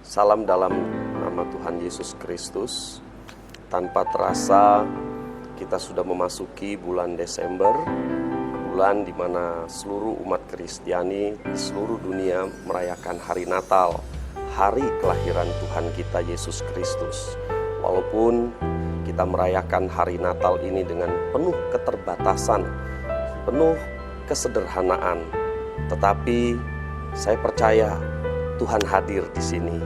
Salam dalam nama Tuhan Yesus Kristus. Tanpa terasa kita sudah memasuki bulan Desember, bulan di mana seluruh umat Kristiani di seluruh dunia merayakan hari Natal, hari kelahiran Tuhan kita Yesus Kristus. Walaupun kita merayakan hari Natal ini dengan penuh keterbatasan, penuh kesederhanaan, tetapi saya percaya Tuhan hadir di sini.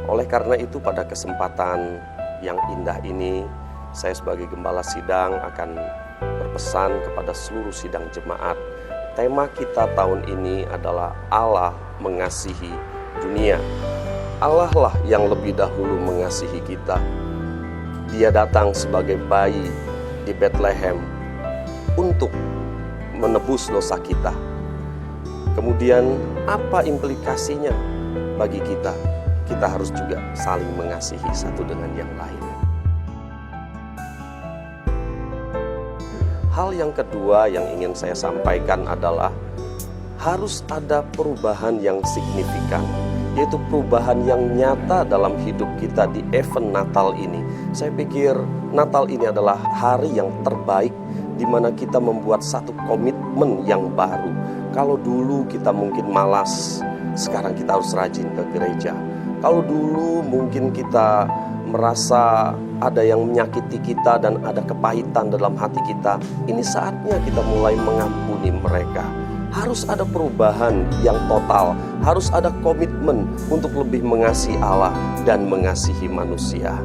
Oleh karena itu pada kesempatan yang indah ini, saya sebagai gembala sidang akan berpesan kepada seluruh sidang jemaat. Tema kita tahun ini adalah Allah mengasihi dunia. Allah lah yang lebih dahulu mengasihi kita. Dia datang sebagai bayi di Bethlehem untuk menebus dosa kita. Kemudian apa implikasinya bagi kita? Kita harus juga saling mengasihi satu dengan yang lain. Hal yang kedua yang ingin saya sampaikan adalah harus ada perubahan yang signifikan, yaitu perubahan yang nyata dalam hidup kita di event Natal ini. Saya pikir Natal ini adalah hari yang terbaik di mana kita membuat satu komitmen yang baru. Kalau dulu kita mungkin malas, sekarang kita harus rajin ke gereja. Kalau dulu mungkin kita merasa ada yang menyakiti kita dan ada kepahitan dalam hati kita, ini saatnya kita mulai mengampuni mereka. Harus ada perubahan yang total, harus ada komitmen untuk lebih mengasihi Allah dan mengasihi manusia.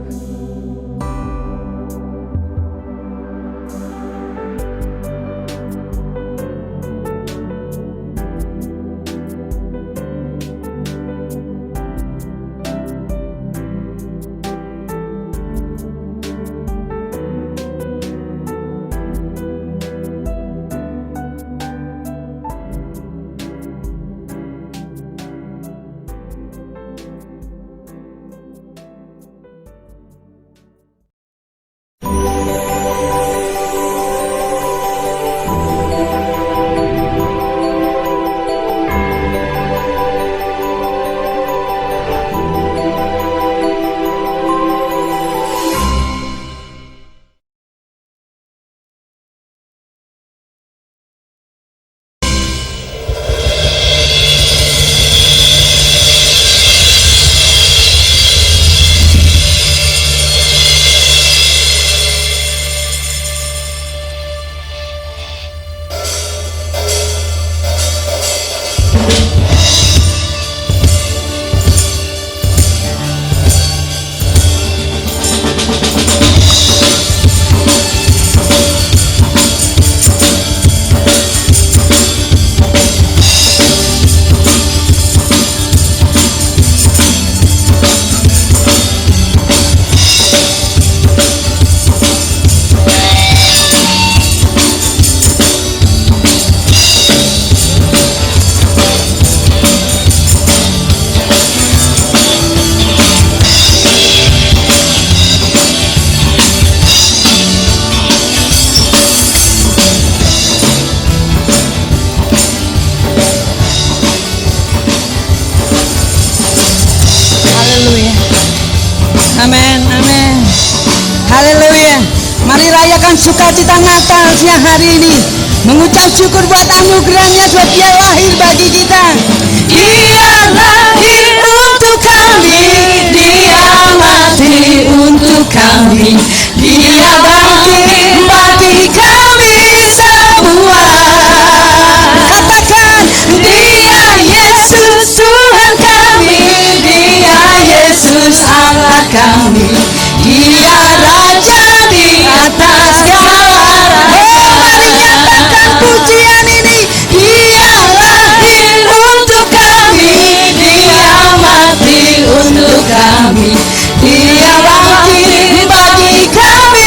Amin, amin. Haleluya. Mari rayakan sukacita Natal siang hari ini. Mengucap syukur buat anugerahnya sebab Dia lahir bagi kita. Dia lahir untuk kami, Dia mati untuk kami, Dia bangkit bagi kami semua. Katakan, Dia Yesus Tuhan kami, Dia Yesus Allah kami, Dia Raja di atas segala raja. Mari nyatakan pujian ini. Dia lahir untuk kami, Dia mati untuk kami, Dia bangkit bagi kami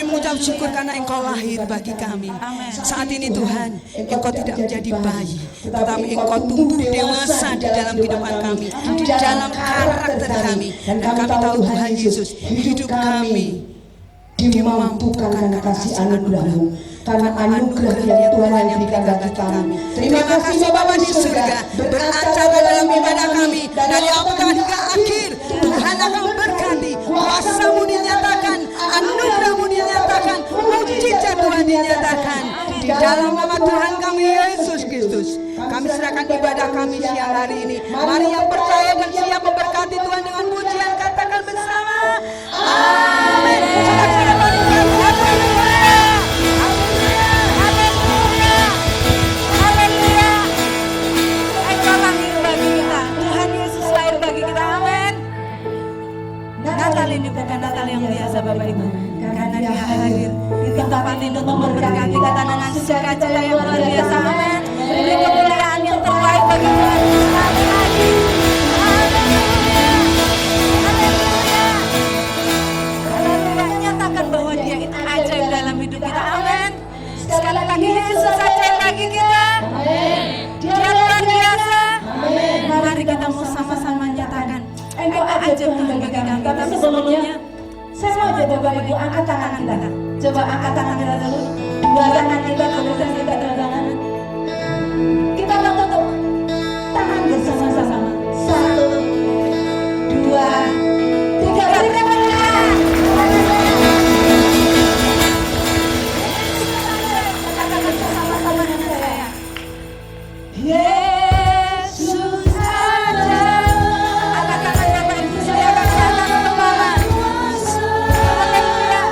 mengucap syukur karena Engkau lahir bagi kami. Saat ini Tuhan, Engkau tidak menjadi bayi, tetapi Engkau tumbuh dewasa di dalam kehidupan kami, di dalam karakter kami. Dan kami tahu Tuhan Yesus, hidup kami dimampukan karena kasih anugerah-Mu, karena anugerah yang Tuhan yang berikan bagi kami. Terima kasih Bapa di surga, beracara dalam ibadah kami dari awal hingga akhir. Tuhan akan berkati, kuasa-Mu dinyatakan, anugerah-Mu dinyatakan, mujizat Tuhan dinyatakan di dalam nama Tuhan kami Yesus Kristus. Kami serahkan ibadah kami siang hari ini. Mari yang percaya dan siap memberkati Tuhan dengan pujian, katakan bersama amin. Natal ini bukan Natal yang biasa Bapak Ibu, karena Dia hadir di tempat ini untuk memberkati kita dengan sukacita yang luar biasa. Amin. Beri kemuliaan yang terbaik bagi Tuhan sekali lagi. Haleluya. Nyatakan bahwa Dia itu ajaib dalam hidup kita. Amin. Sekali lagi Yesus ajaib bagi kita. Dia luar biasa. Mari kita mau sama-sama nyatakan Engkau ajaib Tuhan bagi kami. Tapi sebelumnya saya mau coba Bapak Ibu angkat tangan kita. Coba angkat tangan kita dulu. Dua tangan kita kemudian kita tangan. Kita akan tutup tangan bersama-sama. 1, 2, 3. Beri kemuliaan. Katakan bersama-sama dengan saya. Yesus ajaib. Haleluya.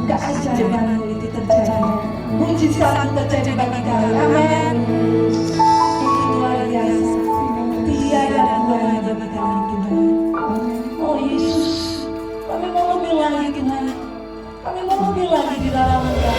keajaiban-Mu itu terjadi, mujizat terjadi bagi kami. Amin. Itu luar biasa, tiada duanya bagi kami Tuhan. Oh Yesus, kami mau lebih lagi Tuhan, kami mau lebih lagi di dalam Engkau.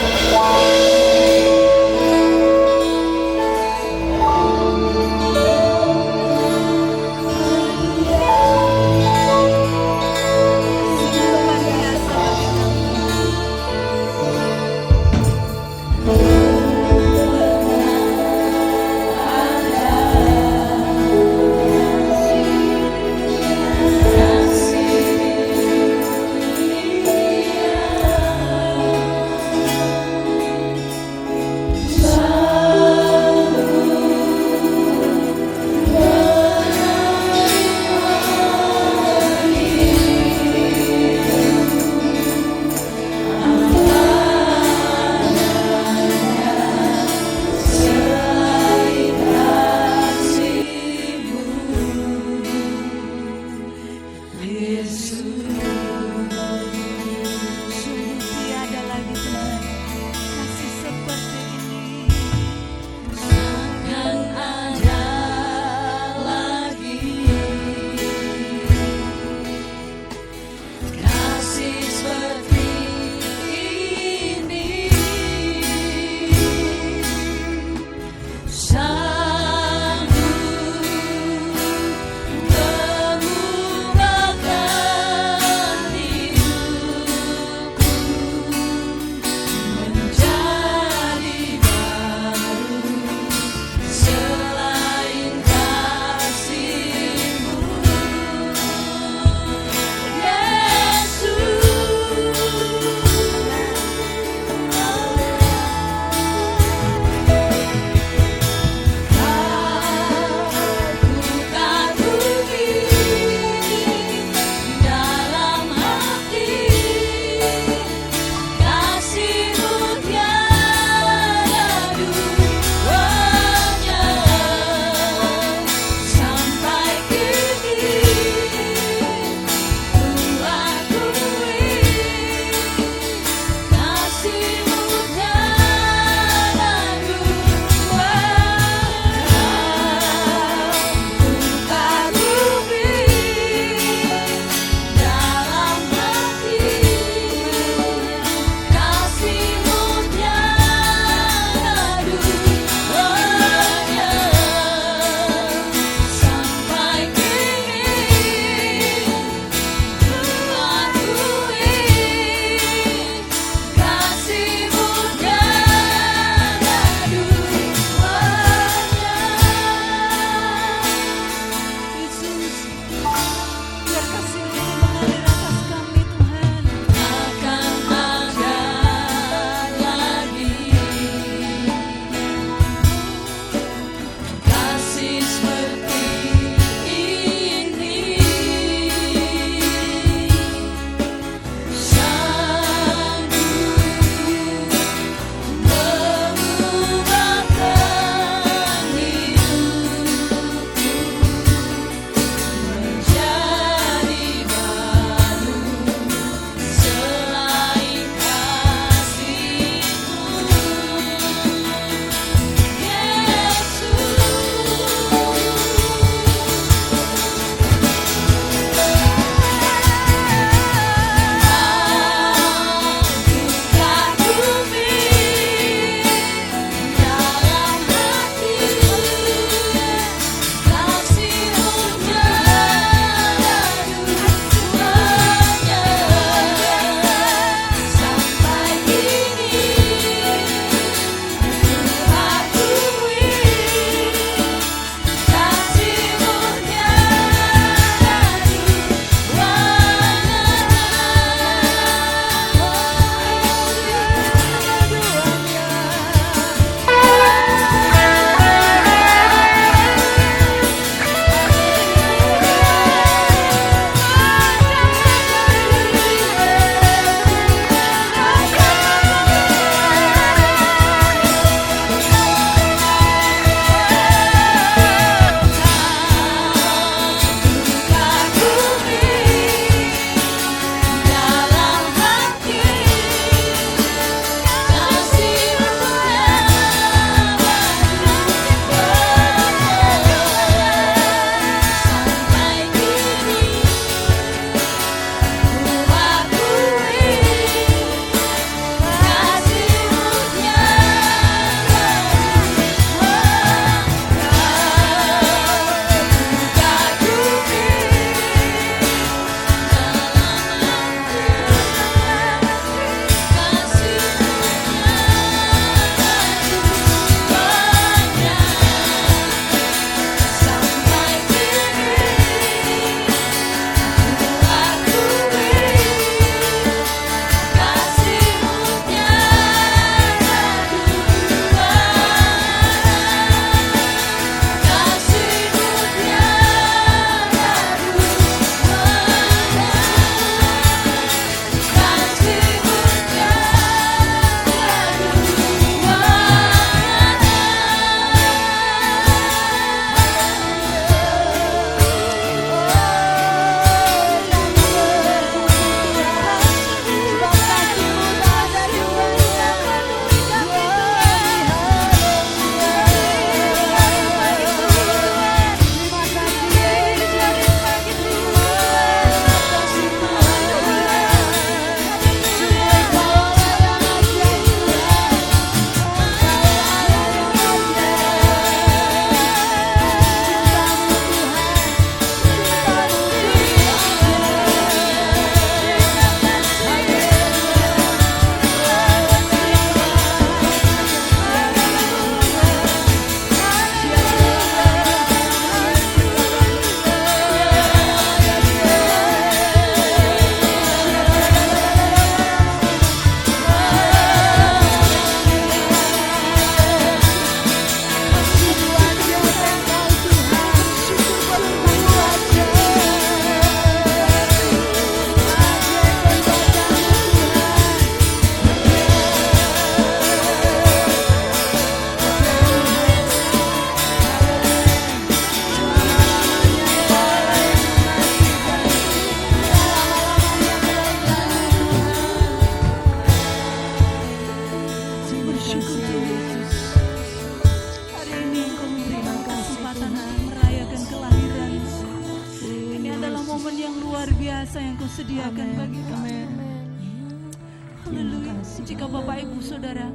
Haleluya. Jika Bapak Ibu Saudara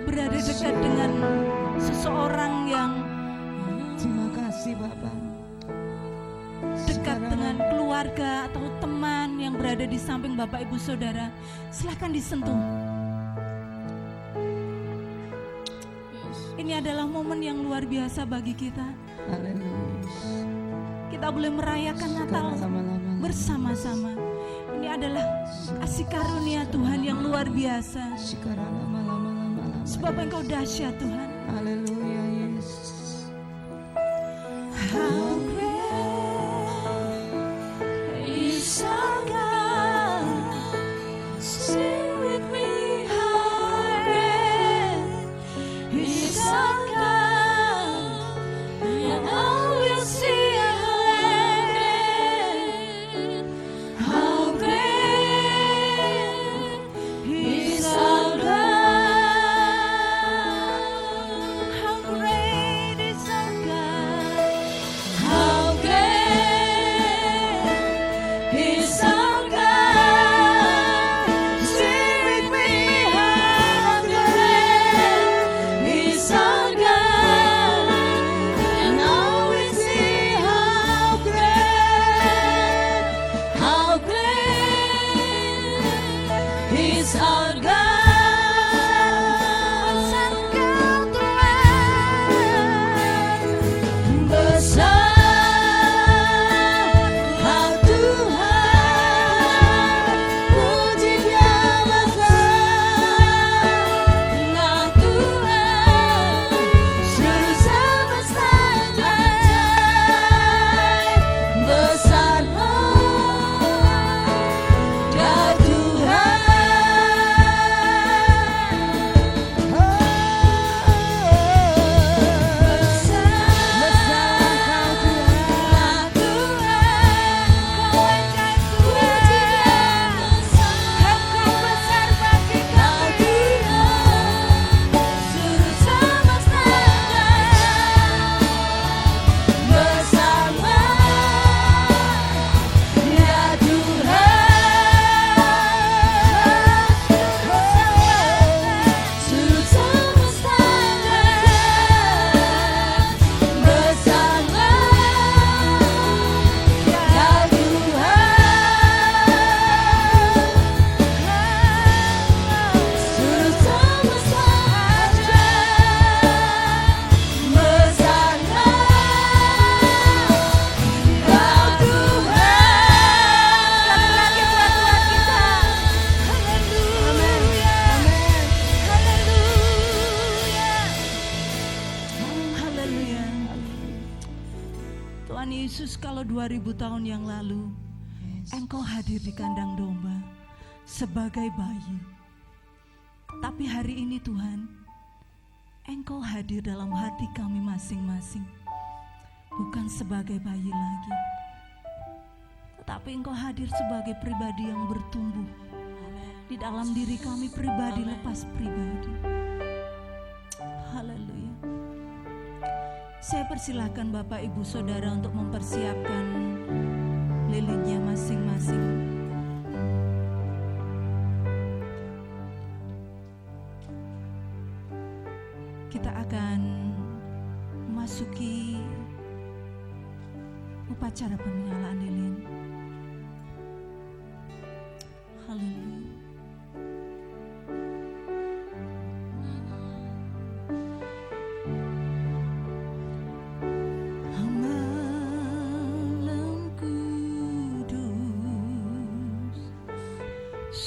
berada dekat dengan seseorang yang Terima kasih Bapak. dekat dengan keluarga atau teman yang berada di samping Bapak Ibu Saudara, silakan disentuh. Ini adalah momen yang luar biasa bagi kita. Haleluya. Kita boleh merayakan Natal bersama-sama. Ini adalah kasih karunia Tuhan yang luar biasa. Sebab Engkau dahsyat Tuhan. Haleluya Yesus. How great is our God. Sing with me, how great is our God. And I will sing how great is our God. How great is our God. How great is our God. Sing with me, how great is our God. And I will sing how great is our God. Tuhan Yesus, kalau 2000 tahun yang lalu Engkau hadir di kandang domba sebagai bayi, tapi hari ini Tuhan, Engkau hadir dalam hati kami masing-masing, bukan sebagai bayi lagi, tetapi Engkau hadir sebagai pribadi yang bertumbuh di dalam diri kami, pribadi lepas pribadi. Haleluya. Saya persilahkan Bapak Ibu Saudara untuk mempersiapkan lilinnya masing-masing. Kita akan memasuki upacara penyalaan lilin. Haleluya.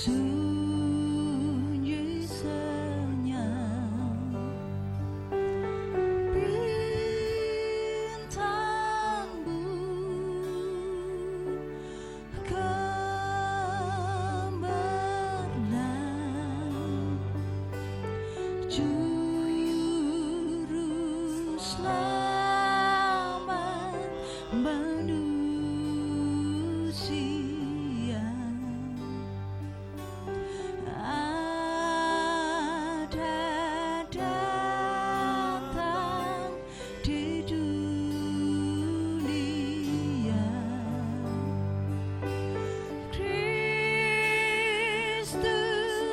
Sunyi senyap, bintang berkemerlang, juru selamat manusia. Kristus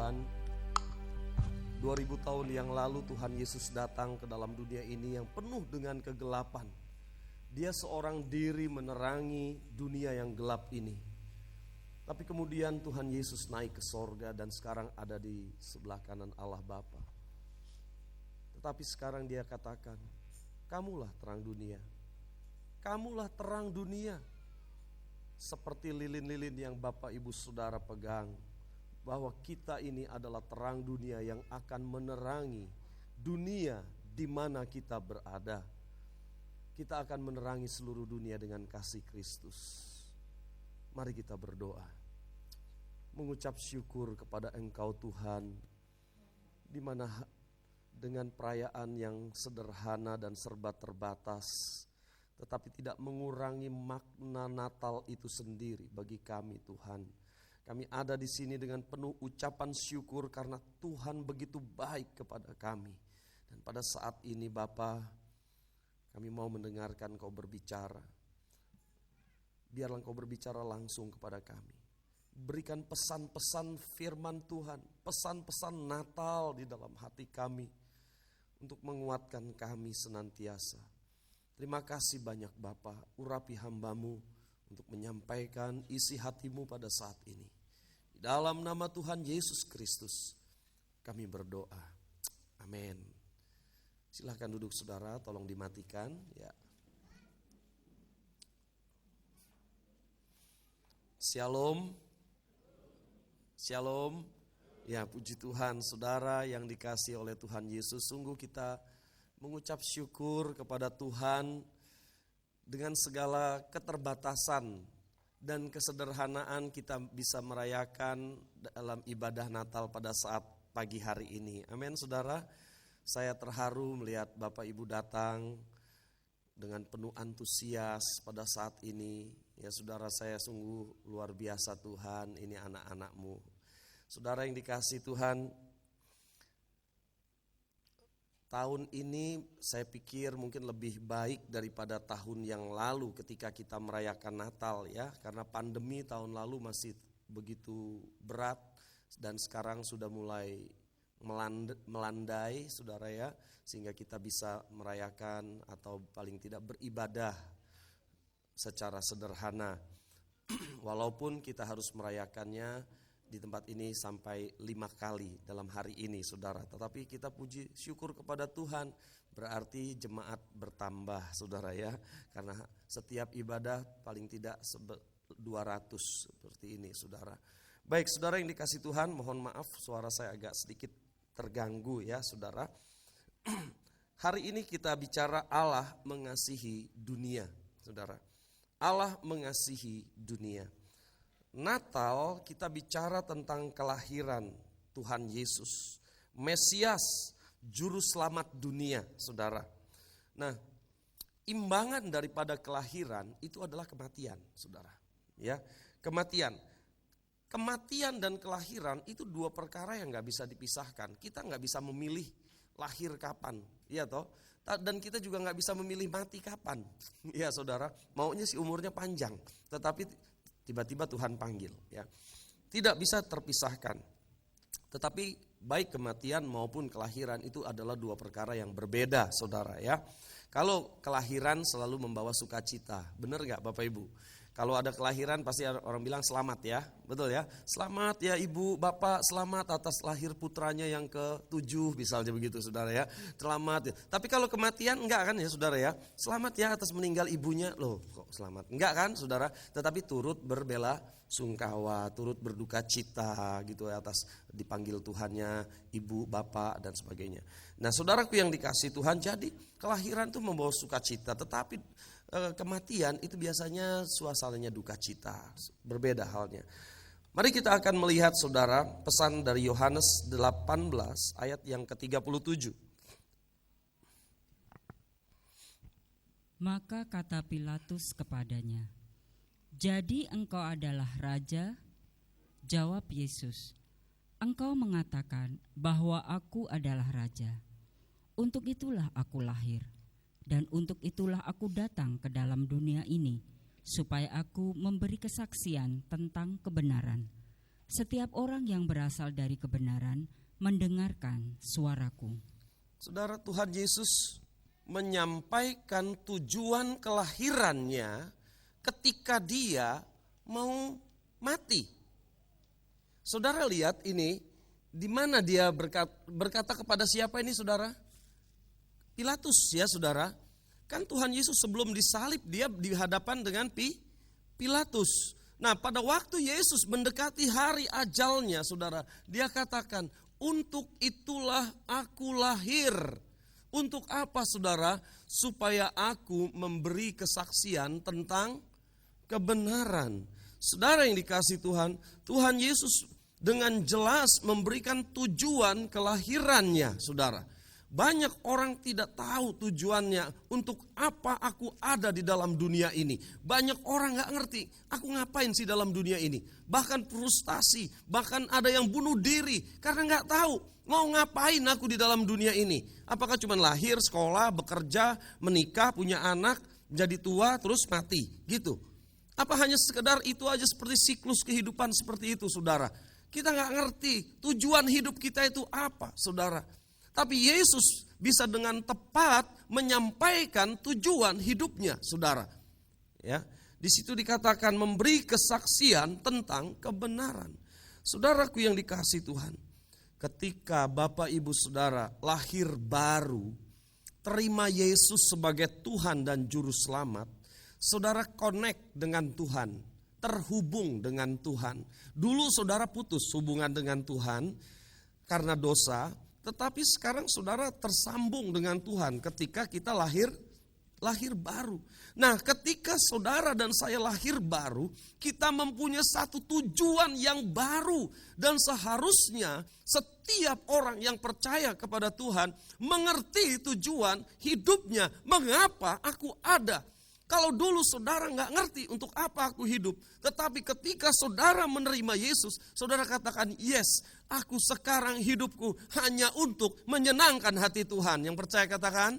Tuhan, 2000 tahun yang lalu Tuhan Yesus datang ke dalam dunia ini yang penuh dengan kegelapan. Dia seorang diri menerangi dunia yang gelap ini. Tapi kemudian Tuhan Yesus naik ke sorga dan sekarang ada di sebelah kanan Allah Bapa. Tetapi sekarang dia katakan, kamulah terang dunia. Kamulah terang dunia. Seperti lilin-lilin yang Bapak Ibu Saudara pegang, bahwa kita ini adalah terang dunia yang akan menerangi dunia di mana kita berada. Kita akan menerangi seluruh dunia dengan kasih Kristus. Mari kita berdoa, mengucap syukur kepada Engkau Tuhan, di mana dengan perayaan yang sederhana dan serba terbatas, tetapi tidak mengurangi makna Natal itu sendiri bagi kami Tuhan. Kami ada di sini dengan penuh ucapan syukur karena Tuhan begitu baik kepada kami. Dan pada saat ini Bapa, kami mau mendengarkan Kau berbicara. Biarlah Kau berbicara langsung kepada kami. Berikan pesan-pesan firman Tuhan, pesan-pesan Natal di dalam hati kami untuk menguatkan kami senantiasa. Terima kasih banyak Bapa, urapi hamba-Mu untuk menyampaikan isi hati-Mu pada saat ini. Di dalam nama Tuhan Yesus Kristus kami berdoa. Amin. Silahkan duduk saudara, tolong dimatikan ya. Shalom. Shalom. Ya, puji Tuhan saudara yang dikasihi oleh Tuhan Yesus. Sungguh kita mengucap syukur kepada Tuhan dengan segala keterbatasan dan kesederhanaan kita bisa merayakan dalam ibadah Natal pada saat pagi hari ini. Amin saudara. Saya terharu melihat Bapak Ibu datang dengan penuh antusias pada saat ini. Ya saudara, saya sungguh luar biasa Tuhan, ini anak-anak-Mu. Saudara yang dikasihi Tuhan, tahun ini saya pikir mungkin lebih baik daripada tahun yang lalu ketika kita merayakan Natal ya. Karena pandemi tahun lalu masih begitu berat dan sekarang sudah mulai melandai saudara ya. Sehingga kita bisa merayakan atau paling tidak beribadah secara sederhana. Walaupun kita harus merayakannya di tempat ini sampai 5 kali dalam hari ini saudara. Tetapi kita puji syukur kepada Tuhan, berarti jemaat bertambah saudara ya. Karena setiap ibadah paling tidak 200 seperti ini saudara. Baik saudara yang dikasihi Tuhan, mohon maaf suara saya agak sedikit terganggu ya saudara. Hari ini kita bicara Allah mengasihi dunia saudara. Allah mengasihi dunia. Natal kita bicara tentang kelahiran Tuhan Yesus, Mesias, juru selamat dunia, saudara. Nah, imbangan daripada kelahiran itu adalah kematian, saudara. Ya, kematian. Kematian dan kelahiran itu dua perkara yang nggak bisa dipisahkan. Kita nggak bisa memilih lahir kapan, ya toh. Dan kita juga nggak bisa memilih mati kapan, ya saudara. Maunya si umurnya panjang, tetapi tiba-tiba Tuhan panggil ya. Tidak bisa terpisahkan. Tetapi baik kematian maupun kelahiran itu adalah dua perkara yang berbeda saudara ya. Kalau kelahiran selalu membawa sukacita, benar gak Bapak Ibu? Kalau ada kelahiran pasti orang bilang selamat ya, betul ya. Selamat ya ibu, bapak, selamat atas lahir putranya yang ke-7 misalnya begitu saudara ya. Selamat ya. Tapi kalau kematian enggak kan ya saudara ya. Selamat ya atas meninggal ibunya, loh kok selamat. Enggak kan saudara, tetapi turut berbela sungkawa, turut berduka cita gitu ya atas dipanggil Tuhannya ibu, bapak dan sebagainya. Nah saudaraku yang dikasihi Tuhan, jadi kelahiran itu membawa sukacita, tetapi kematian itu biasanya suasananya duka cita, berbeda halnya. Mari kita akan melihat saudara pesan dari Yohanes 18 ayat yang ke-37. Maka kata Pilatus kepadanya, "Jadi engkau adalah raja?" Jawab Yesus, "Engkau mengatakan bahwa aku adalah raja. Untuk itulah aku lahir. Dan untuk itulah aku datang ke dalam dunia ini, supaya aku memberi kesaksian tentang kebenaran. Setiap orang yang berasal dari kebenaran mendengarkan suaraku. Saudara, Tuhan Yesus menyampaikan tujuan kelahirannya ketika dia mau mati. Saudara lihat ini, di mana dia berkata kepada siapa ini saudara? Pilatus ya saudara. Kan Tuhan Yesus sebelum disalib dia dihadapan dengan Pilatus. Nah, pada waktu Yesus mendekati hari ajalnya, saudara, dia katakan, untuk itulah aku lahir. Untuk apa, saudara? Supaya aku memberi kesaksian tentang kebenaran. Saudara yang dikasihi Tuhan, Tuhan Yesus dengan jelas memberikan tujuan kelahirannya, saudara. Banyak orang tidak tahu tujuannya, untuk apa aku ada di dalam dunia ini. Banyak orang gak ngerti, aku ngapain sih dalam dunia ini. Bahkan frustasi, bahkan ada yang bunuh diri karena gak tahu mau ngapain aku di dalam dunia ini. Apakah cuma lahir, sekolah, bekerja, menikah, punya anak, jadi tua, terus mati gitu. Apa hanya sekedar itu aja seperti siklus kehidupan seperti itu, saudara. Kita gak ngerti tujuan hidup kita itu apa, saudara. Tapi Yesus bisa dengan tepat menyampaikan tujuan hidupnya, saudara. Ya, di situ dikatakan memberi kesaksian tentang kebenaran. Saudaraku yang dikasihi Tuhan, ketika Bapak Ibu Saudara lahir baru, terima Yesus sebagai Tuhan dan Juru Selamat, saudara connect dengan Tuhan, terhubung dengan Tuhan. Dulu saudara putus hubungan dengan Tuhan karena dosa. Tetapi sekarang saudara tersambung dengan Tuhan ketika kita lahir baru. Nah, ketika saudara dan saya lahir baru, kita mempunyai satu tujuan yang baru. Dan seharusnya setiap orang yang percaya kepada Tuhan mengerti tujuan hidupnya. Mengapa aku ada? Kalau dulu saudara gak ngerti untuk apa aku hidup. Tetapi ketika saudara menerima Yesus, saudara katakan, yes, aku sekarang hidupku hanya untuk menyenangkan hati Tuhan. Yang percaya katakan,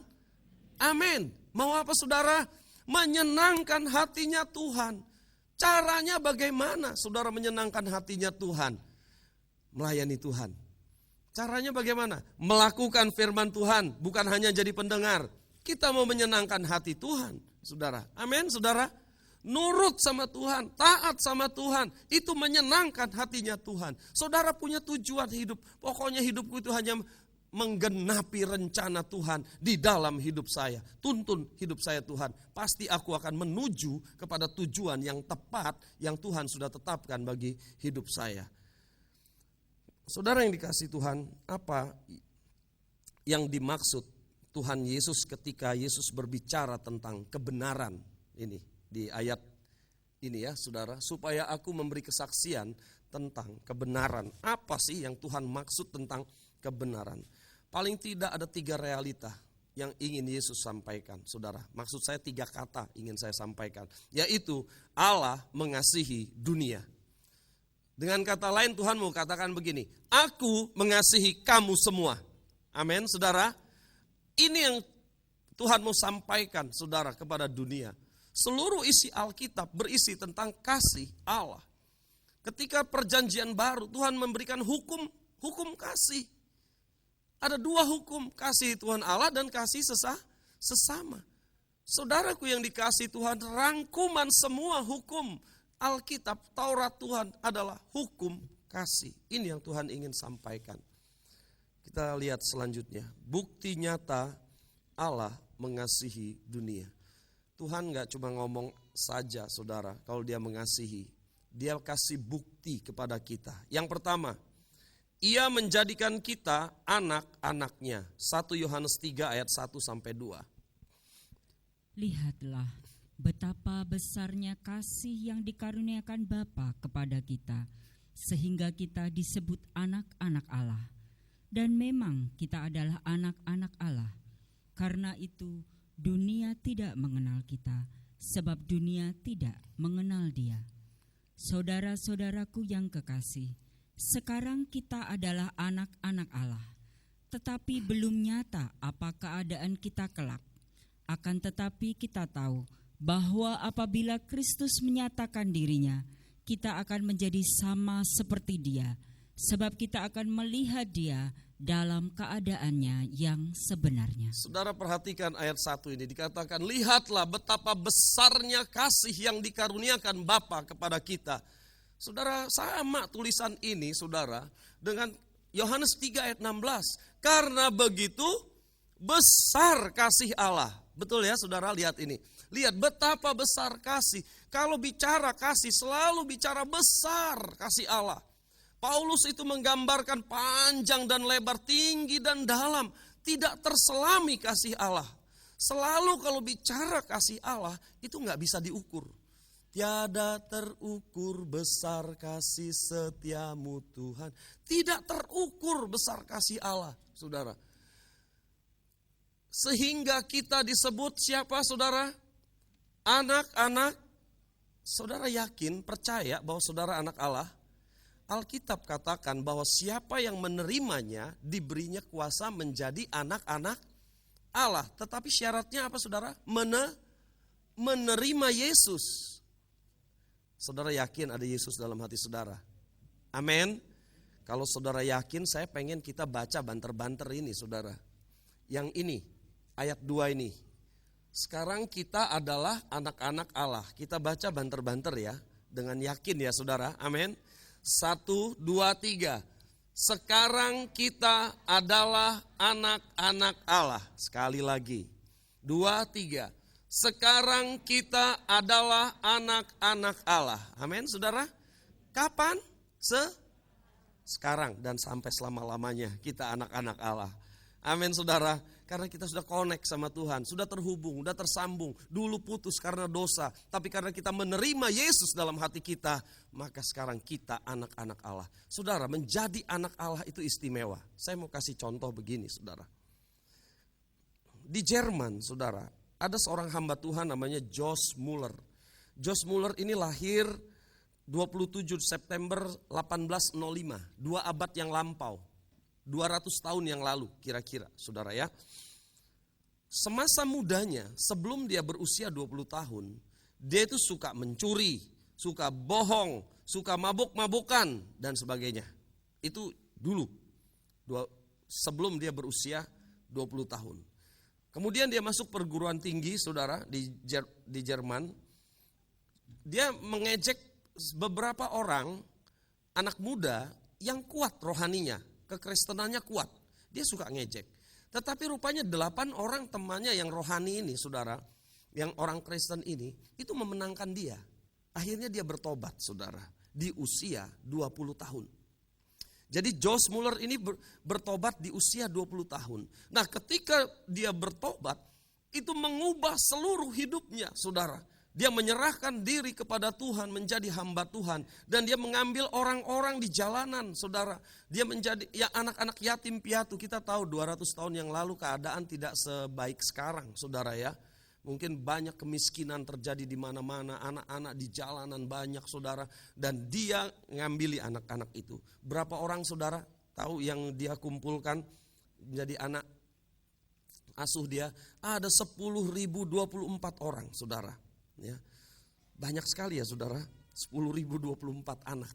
amin. Mau apa saudara? Menyenangkan hatinya Tuhan. Caranya bagaimana saudara menyenangkan hatinya Tuhan? Melayani Tuhan. Caranya bagaimana? Melakukan firman Tuhan, bukan hanya jadi pendengar. Kita mau menyenangkan hati Tuhan, saudara. Amin, saudara. Nurut sama Tuhan, taat sama Tuhan, itu menyenangkan hatinya Tuhan. Saudara punya tujuan hidup, pokoknya hidupku itu hanya menggenapi rencana Tuhan di dalam hidup saya. Tuntun hidup saya Tuhan, pasti aku akan menuju kepada tujuan yang tepat yang Tuhan sudah tetapkan bagi hidup saya. Saudara yang dikasihi Tuhan, apa yang dimaksud Tuhan Yesus ketika Yesus berbicara tentang kebenaran ini di ayat ini ya saudara, supaya aku memberi kesaksian tentang kebenaran. Apa sih yang Tuhan maksud tentang kebenaran? Paling tidak ada 3 realita yang ingin Yesus sampaikan, saudara. Maksud saya 3 kata ingin saya sampaikan, yaitu Allah mengasihi dunia. Dengan kata lain Tuhan mau katakan begini, aku mengasihi kamu semua. Amin, saudara. Ini yang Tuhan mau sampaikan, saudara, kepada dunia. Seluruh isi Alkitab berisi tentang kasih Allah. Ketika perjanjian baru, Tuhan memberikan hukum kasih. Ada 2 hukum, kasih Tuhan Allah dan kasih sesama. Saudaraku yang dikasihi Tuhan, rangkuman semua hukum Alkitab, Taurat Tuhan adalah hukum kasih. Ini yang Tuhan ingin sampaikan. Kita lihat selanjutnya, bukti nyata Allah mengasihi dunia. Tuhan gak cuma ngomong saja saudara, kalau dia mengasihi, dia kasih bukti kepada kita. Yang pertama, ia menjadikan kita anak-anaknya. 1 Yohanes 3 ayat 1-2. Lihatlah betapa besarnya kasih yang dikaruniakan Bapa kepada kita, sehingga kita disebut anak-anak Allah. Dan memang kita adalah anak-anak Allah. Karena itu dunia tidak mengenal kita, sebab dunia tidak mengenal Dia. Saudara-saudaraku yang kekasih, sekarang kita adalah anak-anak Allah. Tetapi belum nyata apa keadaan kita kelak. Akan tetapi kita tahu bahwa apabila Kristus menyatakan dirinya, kita akan menjadi sama seperti Dia, sebab kita akan melihat Dia dalam keadaannya yang sebenarnya. Saudara perhatikan ayat 1 ini dikatakan, lihatlah betapa besarnya kasih yang dikaruniakan Bapa kepada kita. Saudara, sama tulisan ini saudara dengan Yohanes 3 ayat 16. Karena begitu besar kasih Allah. Betul ya saudara, lihat ini. Lihat betapa besar kasih. Kalau bicara kasih selalu bicara besar kasih Allah. Paulus itu menggambarkan panjang dan lebar, tinggi dan dalam. Tidak terselami kasih Allah. Selalu kalau bicara kasih Allah itu gak bisa diukur. Tiada terukur besar kasih setiamu Tuhan. Tidak terukur besar kasih Allah, saudara. Sehingga kita disebut siapa, saudara? Anak-anak. Saudara yakin, percaya bahwa saudara anak Allah? Alkitab katakan bahwa siapa yang menerimanya diberinya kuasa menjadi anak-anak Allah. Tetapi syaratnya apa, saudara? Menerima Yesus. Saudara yakin ada Yesus dalam hati saudara? Amin. Kalau saudara yakin, saya pengen kita baca banter-banter ini saudara. Yang ini, ayat 2 ini. Sekarang kita adalah anak-anak Allah. Kita baca banter-banter ya. Dengan yakin ya saudara. Amin. 1, 2, 3. Sekarang kita adalah anak-anak Allah. Sekali lagi. 2, 3. Sekarang kita adalah anak-anak Allah. Amin, saudara. Kapan? Sekarang dan sampai selama-lamanya kita anak-anak Allah. Amin, saudara. Karena kita sudah connect sama Tuhan, sudah terhubung, sudah tersambung. Dulu putus karena dosa, tapi karena kita menerima Yesus dalam hati kita, maka sekarang kita anak-anak Allah. Saudara, menjadi anak Allah itu istimewa. Saya mau kasih contoh begini, saudara. Di Jerman, saudara, ada seorang hamba Tuhan namanya Josh Muller. Josh Muller ini lahir 27 September 1805, 2 abad yang lampau. 200 tahun yang lalu kira-kira, saudara ya. Semasa mudanya, sebelum dia berusia 20 tahun, dia itu suka mencuri, suka bohong, suka mabuk-mabukan, dan sebagainya. Itu dulu, sebelum dia berusia 20 tahun. Kemudian dia masuk perguruan tinggi, saudara, di Jerman. Dia mengejek beberapa orang, anak muda yang kuat rohaninya, kekristenannya kuat. Dia suka ngejek. Tetapi rupanya 8 orang temannya yang rohani ini, saudara, yang orang Kristen ini, itu memenangkan dia. Akhirnya dia bertobat, saudara, di usia 20 tahun. Jadi Josh Muller ini bertobat di usia 20 tahun. Nah, ketika dia bertobat, itu mengubah seluruh hidupnya, saudara. Dia menyerahkan diri kepada Tuhan, menjadi hamba Tuhan. Dan dia mengambil orang-orang di jalanan, saudara. Dia menjadi anak-anak yatim piatu. Kita tahu 200 tahun yang lalu keadaan tidak sebaik sekarang, saudara ya. Mungkin banyak kemiskinan terjadi di mana-mana, anak-anak di jalanan banyak, saudara. Dan dia ngambil anak-anak itu. Berapa orang, saudara, tahu yang dia kumpulkan menjadi anak asuh dia? Ada 10.024 orang, saudara. Ya. Banyak sekali ya, saudara. 10.024 anak.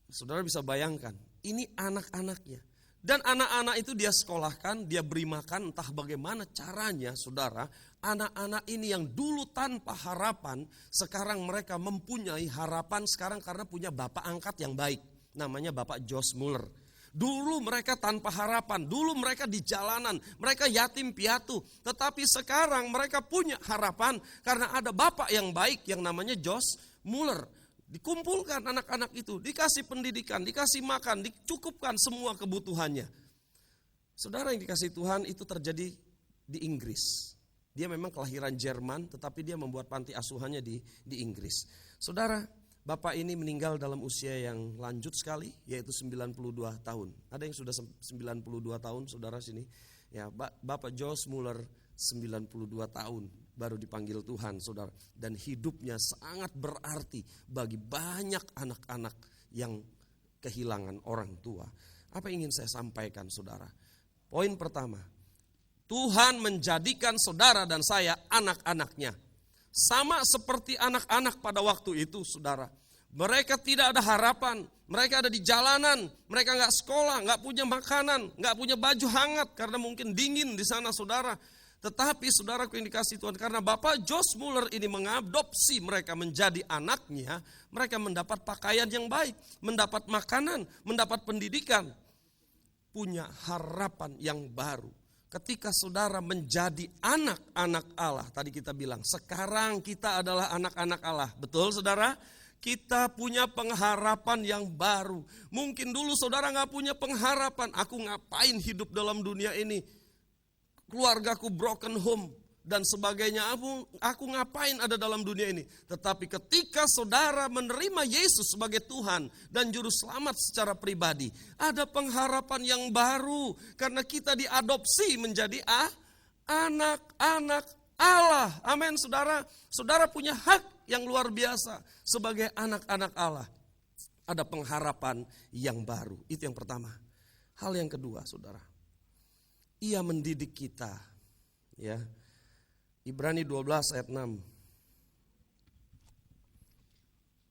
Saudara bisa bayangkan, ini anak-anaknya. Dan anak-anak itu dia sekolahkan, dia beri makan, entah bagaimana caranya, saudara. Anak-anak ini yang dulu tanpa harapan, sekarang mereka mempunyai harapan sekarang karena punya bapak angkat yang baik. Namanya Bapak Josh Muller. Dulu mereka tanpa harapan, dulu mereka di jalanan, mereka yatim piatu. Tetapi sekarang mereka punya harapan karena ada bapak yang baik yang namanya Josh Muller. Dikumpulkan anak-anak itu, dikasih pendidikan, dikasih makan, dicukupkan semua kebutuhannya. Saudara yang dikasih Tuhan itu terjadi di Inggris. Dia memang kelahiran Jerman, tetapi dia membuat panti asuhannya di Inggris. Saudara, bapak ini meninggal dalam usia yang lanjut sekali, yaitu 92 tahun. Ada yang sudah 92 tahun, saudara sini. Ya, Bapak Josh Muller 92 tahun. Baru dipanggil Tuhan, saudara. Dan hidupnya sangat berarti bagi banyak anak-anak yang kehilangan orang tua. Apa yang ingin saya sampaikan, saudara? Poin pertama, Tuhan menjadikan saudara dan saya anak-anaknya. Sama seperti anak-anak pada waktu itu, saudara. Mereka tidak ada harapan, mereka ada di jalanan, mereka nggak sekolah, nggak punya makanan, nggak punya baju hangat karena mungkin dingin di sana saudara. Tetapi saudaraku yang dikasihi Tuhan, karena Bapak Josh Muller ini mengadopsi mereka menjadi anaknya, mereka mendapat pakaian yang baik, mendapat makanan, mendapat pendidikan, punya harapan yang baru. Ketika saudara menjadi anak-anak Allah, tadi kita bilang, sekarang kita adalah anak-anak Allah. Betul saudara? Kita punya pengharapan yang baru. Mungkin dulu saudara gak punya pengharapan, aku ngapain hidup dalam dunia ini? Keluargaku broken home dan sebagainya, aku ngapain ada dalam dunia ini? Tetapi ketika saudara menerima Yesus sebagai Tuhan dan Juru Selamat secara pribadi, ada pengharapan yang baru karena kita diadopsi menjadi anak-anak Allah. Amin saudara. Saudara punya hak yang luar biasa sebagai anak-anak Allah. Ada pengharapan yang baru. Itu yang pertama. Hal yang kedua saudara, Ia mendidik kita. Ya. Ibrani 12 ayat 6.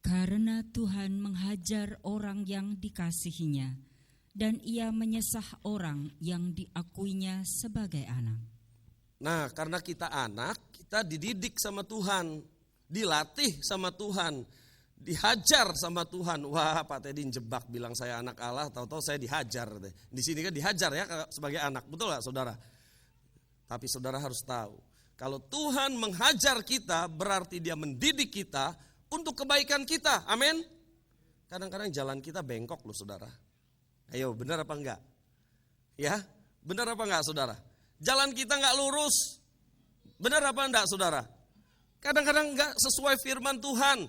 Karena Tuhan menghajar orang yang dikasihinya, dan Ia menyesah orang yang diakuinya sebagai anak. Nah, karena kita anak, kita dididik sama Tuhan, dilatih sama Tuhan, dihajar sama Tuhan. Wah, Pak Teddy jebak bilang saya anak Allah, tahu-tahu saya dihajar. Di sini kan dihajar ya sebagai anak, betul gak saudara? Tapi saudara harus tahu, kalau Tuhan menghajar kita, berarti Dia mendidik kita untuk kebaikan kita. Amin. Kadang-kadang jalan kita bengkok loh saudara. Ayo, benar apa enggak? Ya, benar apa enggak saudara? Jalan kita enggak lurus. Benar apa enggak saudara? Kadang-kadang enggak sesuai firman Tuhan.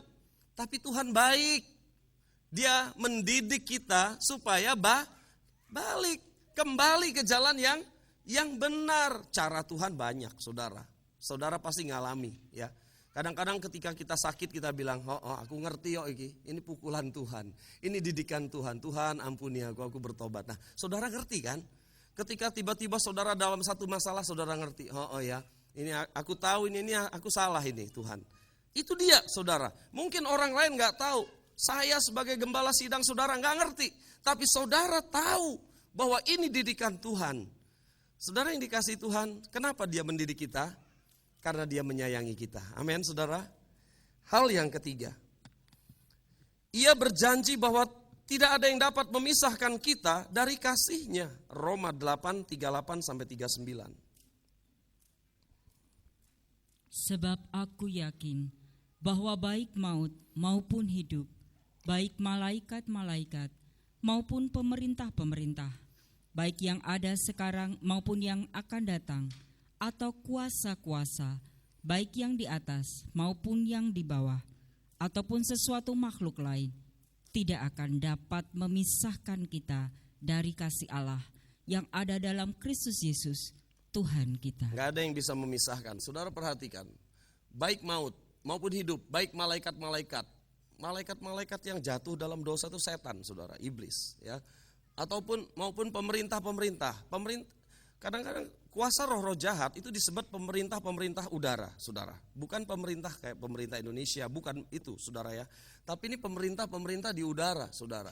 Tapi Tuhan baik. Dia mendidik kita supaya balik. Kembali ke jalan yang benar. Cara Tuhan banyak saudara. Saudara pasti ngalami ya. Kadang-kadang ketika kita sakit kita bilang, oh aku ngerti yo ini pukulan Tuhan, ini didikan Tuhan, Tuhan ampuni aku bertobat. Nah saudara ngerti kan? Ketika tiba-tiba saudara dalam satu masalah saudara ngerti, oh ya ini aku tahu ini aku salah ini Tuhan. Itu dia saudara. Mungkin orang lain gak tahu, saya sebagai gembala sidang saudara gak ngerti. Tapi saudara tahu bahwa ini didikan Tuhan. Saudara yang dikasihi Tuhan, kenapa Dia mendidik kita? Karena Dia menyayangi kita. Amin saudara. Hal yang ketiga, Ia berjanji bahwa tidak ada yang dapat memisahkan kita dari kasih-Nya. Roma 8, 38-39. Sebab aku yakin bahwa baik maut maupun hidup, baik malaikat-malaikat maupun pemerintah-pemerintah, baik yang ada sekarang maupun yang akan datang, atau kuasa-kuasa, baik yang di atas maupun yang di bawah, ataupun sesuatu makhluk lain, tidak akan dapat memisahkan kita dari kasih Allah yang ada dalam Kristus Yesus, Tuhan kita. Gak ada yang bisa memisahkan. Saudara perhatikan, baik maut maupun hidup, baik malaikat-malaikat. Malaikat-malaikat yang jatuh dalam dosa itu setan, saudara, iblis, ya. Maupun pemerintah-pemerintah. Kadang-kadang kuasa roh-roh jahat itu disebut pemerintah-pemerintah udara, saudara. Bukan pemerintah kayak pemerintah Indonesia, bukan itu, saudara ya. Tapi ini pemerintah-pemerintah di udara, saudara.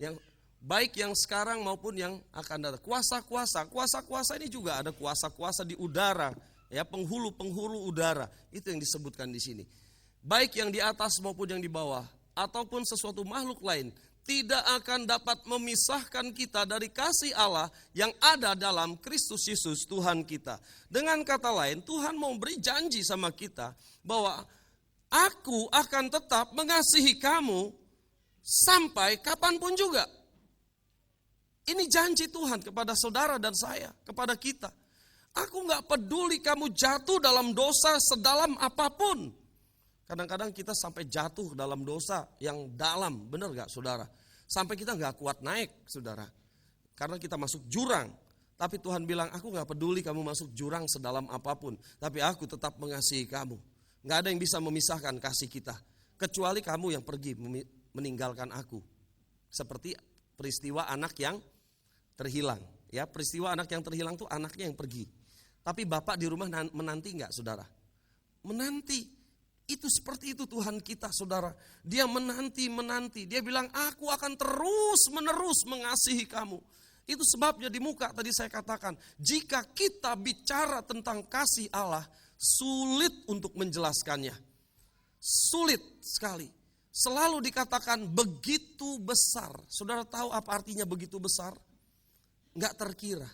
Yang baik yang sekarang maupun yang akan datang. Kuasa-kuasa ini juga ada kuasa-kuasa di udara, ya, penghulu-penghulu udara. Itu yang disebutkan di sini. Baik yang di atas maupun yang di bawah, ataupun sesuatu makhluk lain, tidak akan dapat memisahkan kita dari kasih Allah yang ada dalam Kristus Yesus Tuhan kita. Dengan kata lain, Tuhan mau beri janji sama kita bahwa aku akan tetap mengasihi kamu sampai kapanpun juga. Ini janji Tuhan kepada saudara dan saya, kepada kita. Aku gak peduli kamu jatuh dalam dosa sedalam apapun. Kadang-kadang kita sampai jatuh dalam dosa yang dalam, benar gak saudara? Sampai kita gak kuat naik saudara. Karena kita masuk jurang. Tapi Tuhan bilang, aku gak peduli kamu masuk jurang sedalam apapun. Tapi aku tetap mengasihi kamu. Gak ada yang bisa memisahkan kasih kita. Kecuali kamu yang pergi meninggalkan aku. Seperti peristiwa anak yang terhilang. Ya, peristiwa anak yang terhilang itu anaknya yang pergi. Tapi bapak di rumah menanti gak saudara? Menanti. Itu seperti itu Tuhan kita, saudara. Dia menanti. Dia bilang, aku akan terus menerus mengasihi kamu. Itu sebabnya di muka tadi saya katakan, jika kita bicara tentang kasih Allah, sulit untuk menjelaskannya. Sulit sekali. Selalu dikatakan begitu besar. Saudara tahu apa artinya begitu besar? Enggak terkira.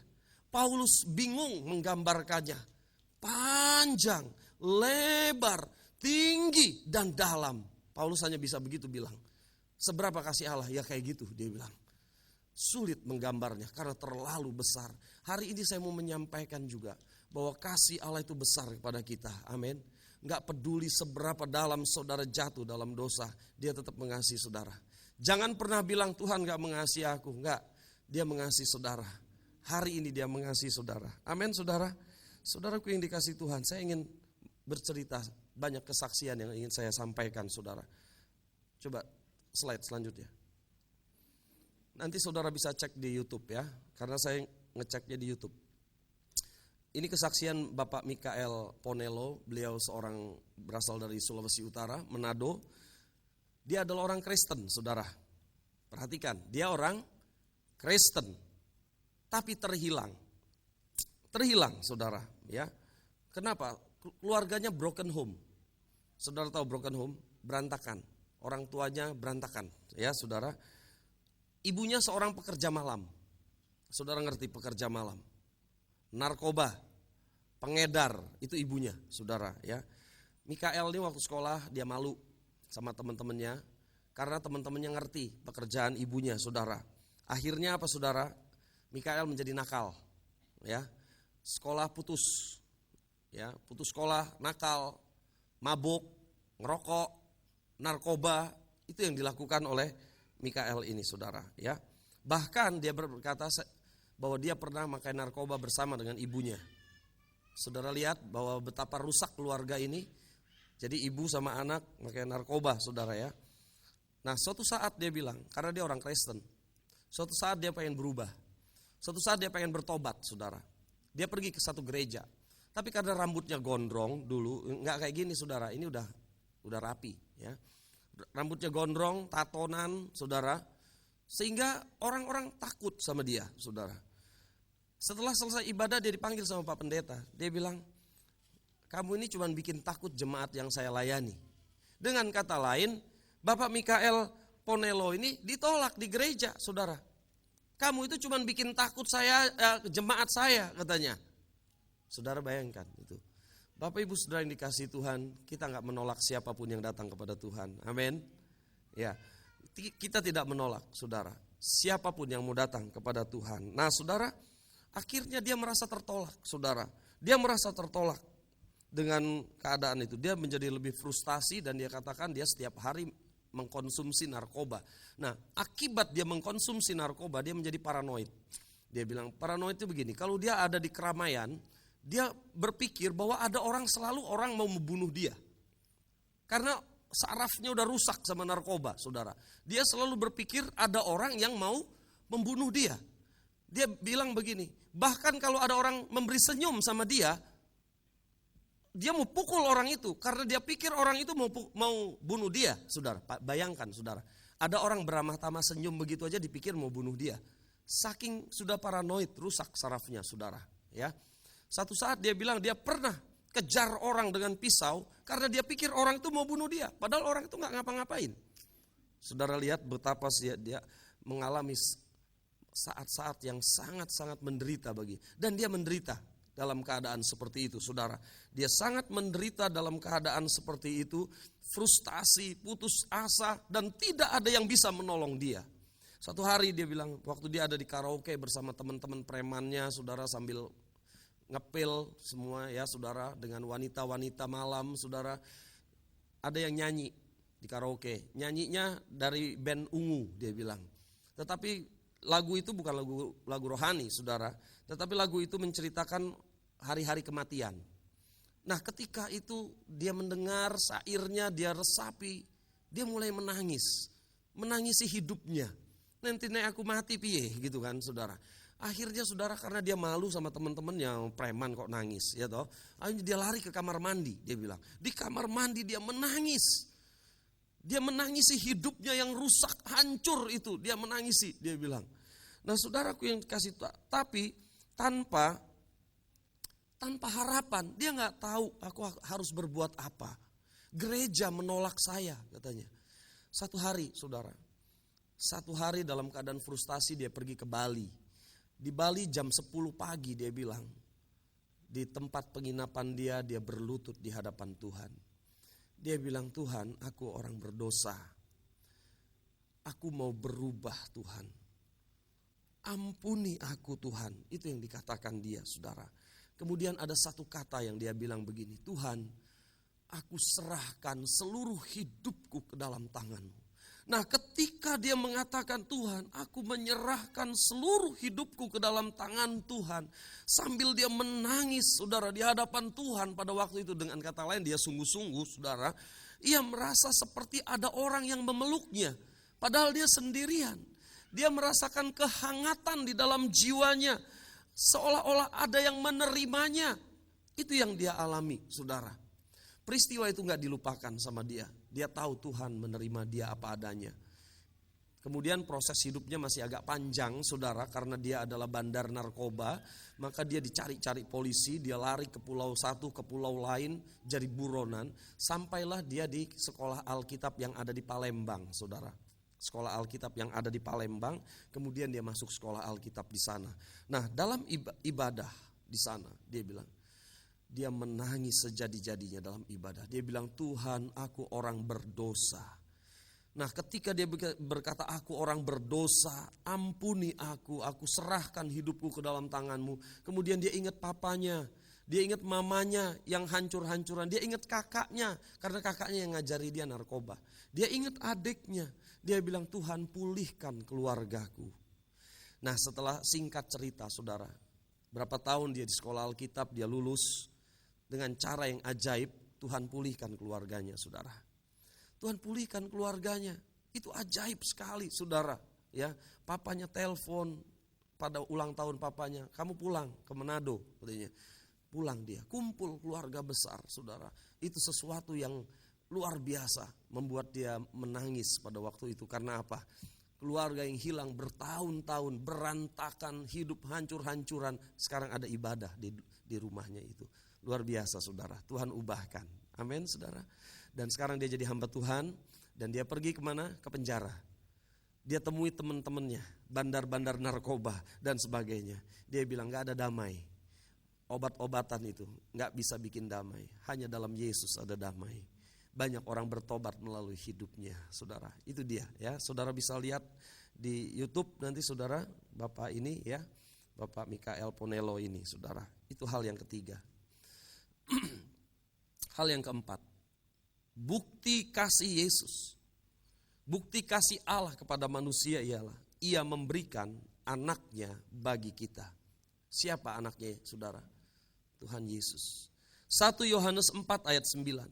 Paulus bingung menggambarkannya. Panjang, lebar, tinggi, dan dalam. Paulus hanya bisa begitu bilang. Seberapa kasih Allah? Ya kayak gitu dia bilang. Sulit menggambarnya karena terlalu besar. Hari ini saya mau menyampaikan juga bahwa kasih Allah itu besar kepada kita. Amin. Enggak peduli seberapa dalam saudara jatuh dalam dosa, dia tetap mengasihi saudara. Jangan pernah bilang Tuhan enggak mengasihi aku. Enggak, dia mengasihi saudara. Hari ini dia mengasihi saudara. Amin saudara. Saudaraku yang dikasihi Tuhan, saya ingin bercerita banyak kesaksian yang ingin saya sampaikan saudara. Coba slide selanjutnya. Nanti saudara bisa cek di YouTube ya, karena saya ngeceknya di YouTube. Ini kesaksian Bapak Mikael Ponelo, beliau seorang berasal dari Sulawesi Utara, Manado. Dia adalah orang Kristen, saudara. Perhatikan, dia orang Kristen, tapi terhilang. Terhilang, saudara. Ya, kenapa? Keluarganya broken home. Saudara tahu broken home? Berantakan. Orang tuanya berantakan, ya saudara. Ibunya seorang pekerja malam. Saudara ngerti pekerja malam? Narkoba, pengedar, itu ibunya, saudara ya. Mikael ini waktu sekolah dia malu sama teman-temannya karena teman-temannya ngerti pekerjaan ibunya, saudara. Akhirnya apa saudara? Mikael menjadi nakal, ya. Sekolah putus, ya, putus sekolah, nakal, mabuk, ngerokok, narkoba, itu yang dilakukan oleh Mikael ini, saudara, ya. Bahkan dia berkata bahwa dia pernah makan narkoba bersama dengan ibunya. Saudara lihat bahwa betapa rusak keluarga ini. Jadi ibu sama anak makan narkoba, saudara ya. Nah, suatu saat dia bilang, karena dia orang Kristen, suatu saat dia pengen berubah. Suatu saat dia pengen bertobat, saudara. Dia pergi ke satu gereja. Tapi karena rambutnya gondrong dulu, enggak kayak gini, saudara. Ini udah rapi, ya. Rambutnya gondrong, tatonan, saudara. Sehingga orang-orang takut sama dia, saudara. Setelah selesai ibadah dia dipanggil sama Pak Pendeta. Dia bilang, kamu ini cuma bikin takut jemaat yang saya layani. Dengan kata lain, Bapak Mikael Ponelo ini ditolak di gereja, saudara. Kamu itu cuma bikin takut saya, jemaat saya, katanya. Saudara bayangkan itu. Bapak Ibu Saudara yang dikasihi Tuhan, kita enggak menolak siapapun yang datang kepada Tuhan. Amin. Ya, kita tidak menolak, saudara. Siapapun yang mau datang kepada Tuhan. Nah, saudara, akhirnya dia merasa tertolak, saudara. Dia merasa tertolak dengan keadaan itu. Dia menjadi lebih frustasi dan dia katakan dia setiap hari mengkonsumsi narkoba. Nah, akibat dia mengkonsumsi narkoba, dia menjadi paranoid. Dia bilang, paranoid itu begini, kalau dia ada di keramaian, dia berpikir bahwa ada selalu orang mau membunuh dia. Karena sarafnya udah rusak sama narkoba, saudara. Dia selalu berpikir ada orang yang mau membunuh dia. Dia bilang begini, bahkan kalau ada orang memberi senyum sama dia mau pukul orang itu. Karena dia pikir orang itu mau bunuh dia, saudara. Bayangkan, saudara. Ada orang beramah tamah senyum begitu aja dipikir mau bunuh dia. Saking sudah paranoid, rusak sarafnya, saudara. Ya. Satu saat dia bilang dia pernah kejar orang dengan pisau karena dia pikir orang itu mau bunuh dia. Padahal orang itu gak ngapa-ngapain. Saudara lihat betapa dia mengalami saat-saat yang sangat-sangat menderita dan dia menderita dalam keadaan seperti itu, saudara. Dia sangat menderita dalam keadaan seperti itu, frustasi, putus asa, dan tidak ada yang bisa menolong dia. Satu hari dia bilang, waktu dia ada di karaoke bersama teman-teman premannya, saudara, sambil ngepil semua ya saudara, dengan wanita-wanita malam, saudara. Ada yang nyanyi di karaoke, nyanyinya dari band Ungu, dia bilang. Tetapi lagu itu bukan lagu rohani, saudara, tetapi lagu itu menceritakan hari-hari kematian. Nah, ketika itu dia mendengar syairnya, dia resapi, dia mulai menangisi hidupnya. Nanti aku mati piye gitu kan, saudara. Akhirnya saudara, karena dia malu sama teman-temannya, preman kok nangis, ya toh. Akhirnya dia lari ke kamar mandi, dia bilang. Di kamar mandi dia menangis. Dia menangisi hidupnya yang rusak, hancur itu, dia menangisi, dia bilang. Nah, saudaraku yang kasih, tapi tanpa harapan, dia nggak tahu aku harus berbuat apa. Gereja menolak saya, katanya. Satu hari, saudara. Satu hari dalam keadaan frustasi dia pergi ke Bali. Di Bali jam 10 pagi dia bilang, di tempat penginapan dia berlutut di hadapan Tuhan. Dia bilang, Tuhan, aku orang berdosa. Aku mau berubah, Tuhan. Ampuni aku, Tuhan. Itu yang dikatakan dia, saudara. Kemudian ada satu kata yang dia bilang begini, Tuhan, aku serahkan seluruh hidupku ke dalam tangan-Mu. Nah, ketika dia mengatakan, Tuhan, aku menyerahkan seluruh hidupku ke dalam tangan Tuhan. Sambil dia menangis, saudara, di hadapan Tuhan pada waktu itu. Dengan kata lain, dia sungguh-sungguh, saudara. Ia merasa seperti ada orang yang memeluknya. Padahal dia sendirian. Dia merasakan kehangatan di dalam jiwanya. Seolah-olah ada yang menerimanya. Itu yang dia alami, saudara. Peristiwa itu gak dilupakan sama dia. Dia tahu Tuhan menerima dia apa adanya. Kemudian proses hidupnya masih agak panjang, saudara, karena dia adalah bandar narkoba. Maka dia dicari-cari polisi, dia lari ke pulau satu, ke pulau lain, jadi buronan. Sampailah dia di sekolah Alkitab yang ada di Palembang, saudara. Sekolah Alkitab yang ada di Palembang, kemudian dia masuk sekolah Alkitab di sana. Nah, dalam ibadah di sana, dia bilang, dia menangis sejadi-jadinya dalam ibadah. Dia bilang, Tuhan, aku orang berdosa. Nah, ketika dia berkata, aku orang berdosa, ampuni aku serahkan hidupku ke dalam tangan-Mu. Kemudian dia ingat papanya, dia ingat mamanya yang hancur-hancuran, dia ingat kakaknya, karena kakaknya yang ngajari dia narkoba. Dia ingat adiknya, dia bilang, Tuhan, pulihkan keluargaku. Nah, setelah singkat cerita, saudara, berapa tahun dia di sekolah Alkitab, dia lulus. Dengan cara yang ajaib, Tuhan pulihkan keluarganya, saudara. Tuhan pulihkan keluarganya. Itu ajaib sekali, saudara. Ya, papanya telepon pada ulang tahun papanya, kamu pulang ke Manado, katanya. Pulang dia, kumpul keluarga besar, saudara. Itu sesuatu yang luar biasa, membuat dia menangis pada waktu itu. Karena apa? Keluarga yang hilang bertahun-tahun, berantakan, hidup hancur-hancuran. Sekarang ada ibadah di rumahnya itu. Luar biasa, saudara. Tuhan ubahkan. Amin, saudara. Dan sekarang dia jadi hamba Tuhan. Dan dia pergi kemana? Ke penjara. Dia temui teman-temannya, bandar-bandar narkoba dan sebagainya. Dia bilang, gak ada damai. Obat-obatan itu gak bisa bikin damai. Hanya dalam Yesus ada damai. Banyak orang bertobat melalui hidupnya, saudara. Itu dia, ya. Saudara bisa lihat di YouTube nanti, saudara. Bapak ini, ya, Bapak Mikael Ponelo ini, saudara. Itu hal yang ketiga. Hal yang keempat, bukti kasih Yesus, bukti kasih Allah kepada manusia ialah Ia memberikan anaknya bagi kita. Siapa anaknya, saudara? Tuhan Yesus. 1 Yohanes 4 ayat 9.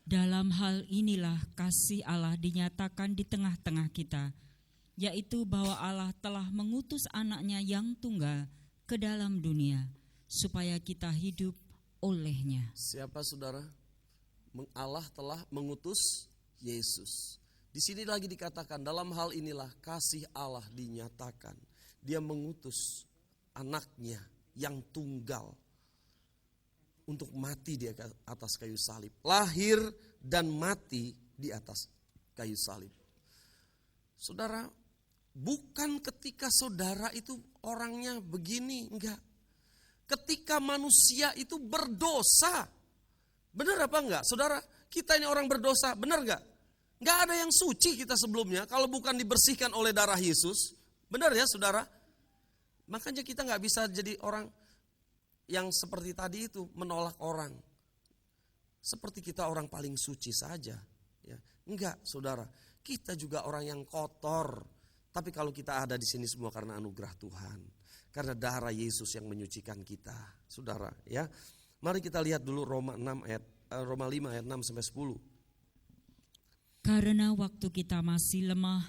Dalam hal inilah kasih Allah dinyatakan di tengah-tengah kita, yaitu bahwa Allah telah mengutus anaknya yang tunggal ke dalam dunia, supaya kita hidup olehnya. Siapa, saudara? Allah telah mengutus Yesus. Di sini lagi dikatakan, dalam hal inilah kasih Allah dinyatakan. Dia mengutus anaknya yang tunggal untuk mati di atas kayu salib. Lahir dan mati di atas kayu salib. Saudara, bukan ketika saudara itu orangnya begini, enggak. Ketika manusia itu berdosa. Benar apa enggak? Saudara, kita ini orang berdosa, benar enggak? Enggak ada yang suci kita sebelumnya kalau bukan dibersihkan oleh darah Yesus. Benar ya, saudara? Makanya kita enggak bisa jadi orang yang seperti tadi itu, menolak orang. Seperti kita orang paling suci saja. Ya. Enggak, saudara. Kita juga orang yang kotor. Tapi kalau kita ada di sini semua karena anugerah Tuhan. Karena darah Yesus yang menyucikan kita, saudara, ya. Mari kita lihat dulu Roma 5 ayat 6 sampai 10. Karena waktu kita masih lemah,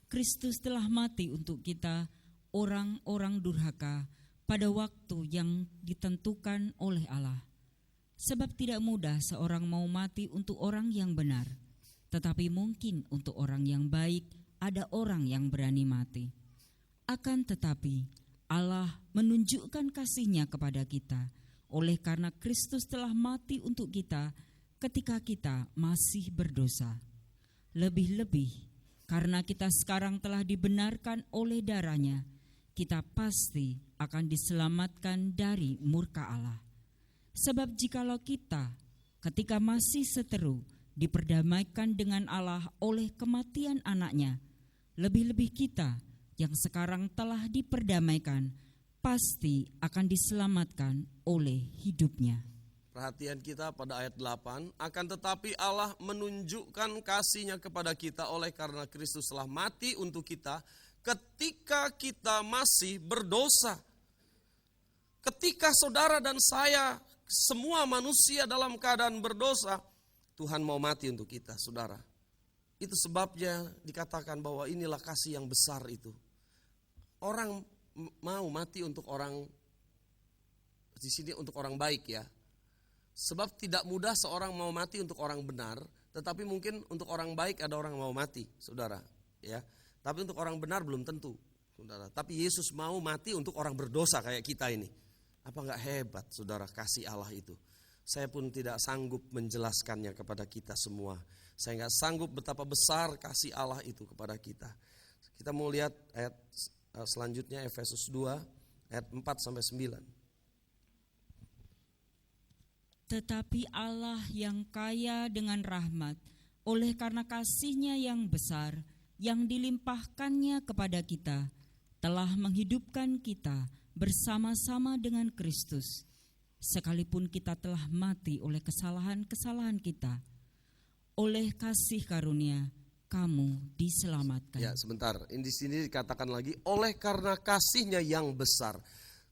Kristus telah mati untuk kita, orang-orang durhaka, pada waktu yang ditentukan oleh Allah. Sebab tidak mudah seorang mau mati untuk orang yang benar, tetapi mungkin untuk orang yang baik ada orang yang berani mati. Akan tetapi Allah menunjukkan kasih-Nya kepada kita, oleh karena Kristus telah mati untuk kita ketika kita masih berdosa. Lebih-lebih, karena kita sekarang telah dibenarkan oleh darah-Nya, kita pasti akan diselamatkan dari murka Allah. Sebab jikalau kita ketika masih seteru diperdamaikan dengan Allah oleh kematian anak-Nya, lebih-lebih kita yang sekarang telah diperdamaikan pasti akan diselamatkan oleh hidup-Nya. Perhatian kita pada ayat 8, akan tetapi Allah menunjukkan kasih-Nya kepada kita oleh karena Kristus telah mati untuk kita ketika kita masih berdosa. Ketika saudara dan saya, semua manusia dalam keadaan berdosa, Tuhan mau mati untuk kita, saudara. Itu sebabnya dikatakan bahwa inilah kasih yang besar itu. Orang mau mati untuk orang, di sini untuk orang baik ya. Sebab tidak mudah seorang mau mati untuk orang benar, tetapi mungkin untuk orang baik ada orang mau mati, saudara. Ya, tapi untuk orang benar belum tentu, saudara. Tapi Yesus mau mati untuk orang berdosa kayak kita ini. Apa enggak hebat, saudara, kasih Allah itu? Saya pun tidak sanggup menjelaskannya kepada kita semua. Saya enggak sanggup betapa besar kasih Allah itu kepada kita. Kita mau lihat ayat selanjutnya, Efesus 2 ayat 4-9. Tetapi Allah yang kaya dengan rahmat, oleh karena kasih-Nya yang besar, yang dilimpahkannya kepada kita, telah menghidupkan kita bersama-sama dengan Kristus, sekalipun kita telah mati oleh kesalahan-kesalahan kita. Oleh kasih karunia, kamu diselamatkan. Ya, sebentar. Di sini dikatakan lagi, oleh karena kasih-Nya yang besar.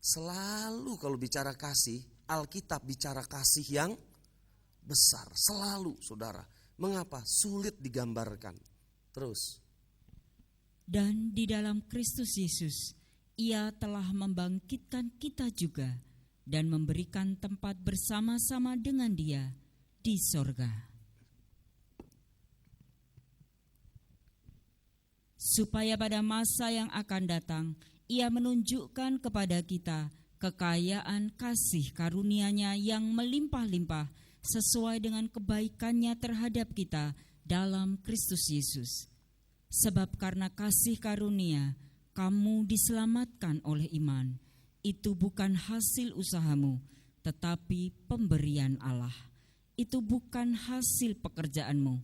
Selalu kalau bicara kasih, Alkitab bicara kasih yang besar. Selalu, saudara. Mengapa? Sulit digambarkan. Terus. Dan di dalam Kristus Yesus, Ia telah membangkitkan kita juga dan memberikan tempat bersama-sama dengan Dia di sorga. Supaya pada masa yang akan datang, Ia menunjukkan kepada kita kekayaan kasih karunia-Nya yang melimpah-limpah sesuai dengan kebaikan-Nya terhadap kita dalam Kristus Yesus. Sebab karena kasih karunia, kamu diselamatkan oleh iman. Itu bukan hasil usahamu, tetapi pemberian Allah. Itu bukan hasil pekerjaanmu.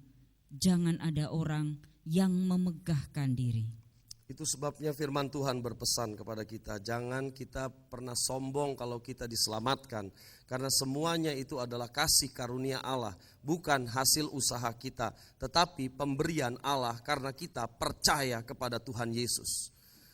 Jangan ada orang yang memegahkan diri. Itu sebabnya firman Tuhan berpesan kepada kita, jangan kita pernah sombong kalau kita diselamatkan, karena semuanya itu adalah kasih karunia Allah, bukan hasil usaha kita, tetapi pemberian Allah karena kita percaya kepada Tuhan Yesus.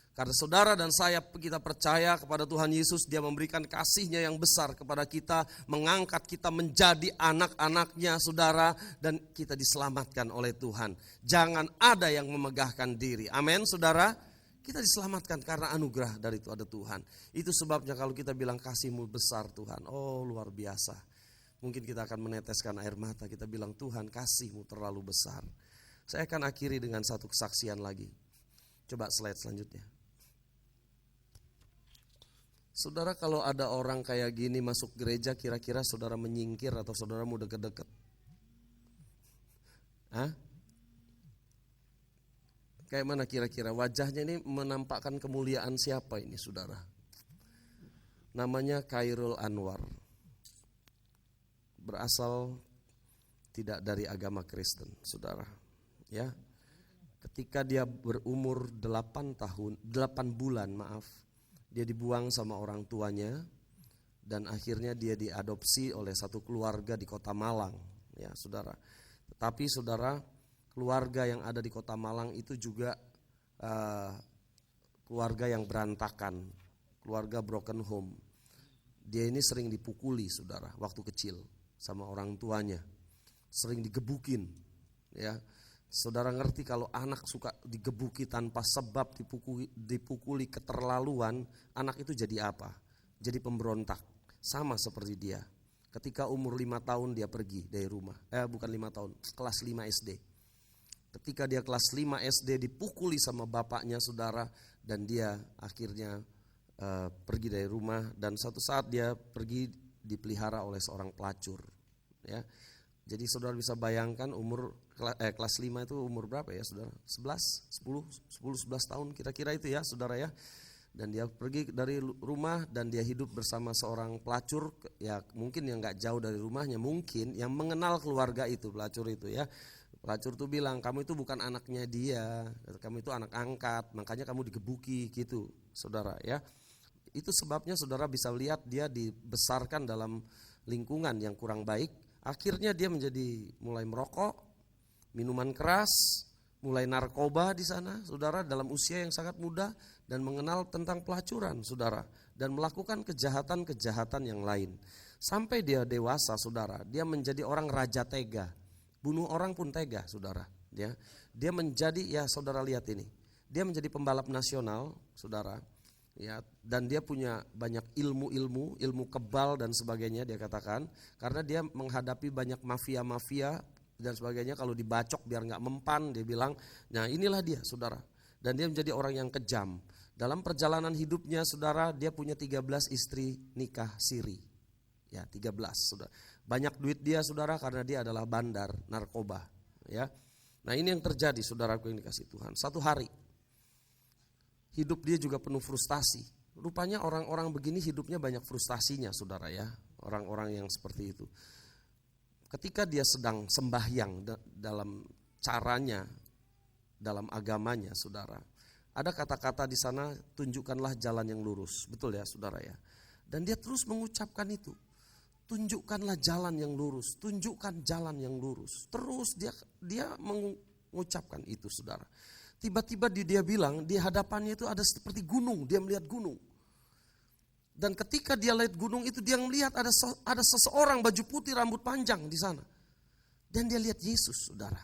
Karena saudara dan saya, kita percaya kepada Tuhan Yesus, Dia memberikan kasih-Nya yang besar kepada kita, mengangkat kita menjadi anak-anak-Nya, saudara, dan kita diselamatkan oleh Tuhan. Jangan ada yang memegahkan diri. Amin, saudara. Kita diselamatkan karena anugerah dari itu ada Tuhan. Itu sebabnya kalau kita bilang kasih-Mu besar Tuhan, oh luar biasa. Mungkin kita akan meneteskan air mata, kita bilang Tuhan kasih-Mu terlalu besar. Saya akan akhiri dengan satu kesaksian lagi. Coba slide selanjutnya. Saudara, kalau ada orang kayak gini masuk gereja, kira-kira saudara menyingkir atau saudara mau deket-deket? Hah? Kayak mana kira-kira? Wajahnya ini menampakkan kemuliaan siapa ini, saudara? Namanya Khairul Anwar. Berasal tidak dari agama Kristen, saudara. Ya. Ketika dia berumur 8 bulan, dia dibuang sama orang tuanya dan akhirnya dia diadopsi oleh satu keluarga di Kota Malang, ya saudara. Tetapi saudara, keluarga yang ada di Kota Malang itu juga keluarga yang berantakan, keluarga broken home. Dia ini sering dipukuli, saudara, waktu kecil sama orang tuanya, sering digebukin, ya. Saudara ngerti kalau anak suka digebuki tanpa sebab, dipukuli keterlaluan, anak itu jadi apa? Jadi pemberontak. Sama seperti dia. Ketika umur 5 tahun dia pergi dari rumah. Bukan 5 tahun, kelas 5 SD. Ketika dia kelas 5 SD dipukuli sama bapaknya, saudara, dan dia akhirnya pergi dari rumah, dan suatu saat dia pergi dipelihara oleh seorang pelacur, ya. Jadi saudara bisa bayangkan umur kelas 5 itu umur berapa ya saudara? 11 tahun kira-kira itu ya saudara ya. Dan dia pergi dari rumah dan dia hidup bersama seorang pelacur, ya mungkin yang gak jauh dari rumahnya, mungkin yang mengenal keluarga itu, pelacur itu ya. Pelacur tuh bilang, kamu itu bukan anaknya dia, kamu itu anak angkat, makanya kamu digebuki gitu saudara ya. Itu sebabnya saudara bisa lihat dia dibesarkan dalam lingkungan yang kurang baik. Akhirnya dia menjadi mulai merokok, minuman keras, mulai narkoba di sana, saudara, dalam usia yang sangat muda, dan mengenal tentang pelacuran, saudara, dan melakukan kejahatan-kejahatan yang lain. Sampai dia dewasa, saudara, dia menjadi orang raja tega, bunuh orang pun tega, saudara. Dia menjadi, ya saudara lihat ini, dia menjadi pembalap nasional, saudara. Ya, dan dia punya banyak ilmu kebal dan sebagainya dia katakan, karena dia menghadapi banyak mafia-mafia dan sebagainya. Kalau dibacok biar nggak mempan, dia bilang, nah inilah dia saudara. Dan dia menjadi orang yang kejam. Dalam perjalanan hidupnya saudara, dia punya 13 istri nikah siri. Ya 13 saudara. Banyak duit dia saudara, karena dia adalah bandar narkoba. Ya, nah ini yang terjadi saudaraku yang dikasih Tuhan. Satu hari hidup dia juga penuh frustasi. Rupanya orang-orang begini hidupnya banyak frustasinya saudara ya. Orang-orang yang seperti itu. Ketika dia sedang sembahyang dalam caranya, dalam agamanya saudara. Ada kata-kata di sana, tunjukkanlah jalan yang lurus. Betul ya saudara ya. Dan dia terus mengucapkan itu. Tunjukkanlah jalan yang lurus, tunjukkan jalan yang lurus. Terus dia mengucapkan itu saudara. Tiba-tiba dia bilang di hadapannya itu ada seperti gunung, dia melihat gunung. Dan ketika dia lihat gunung itu dia melihat ada seseorang baju putih rambut panjang di sana. Dan dia lihat Yesus, saudara.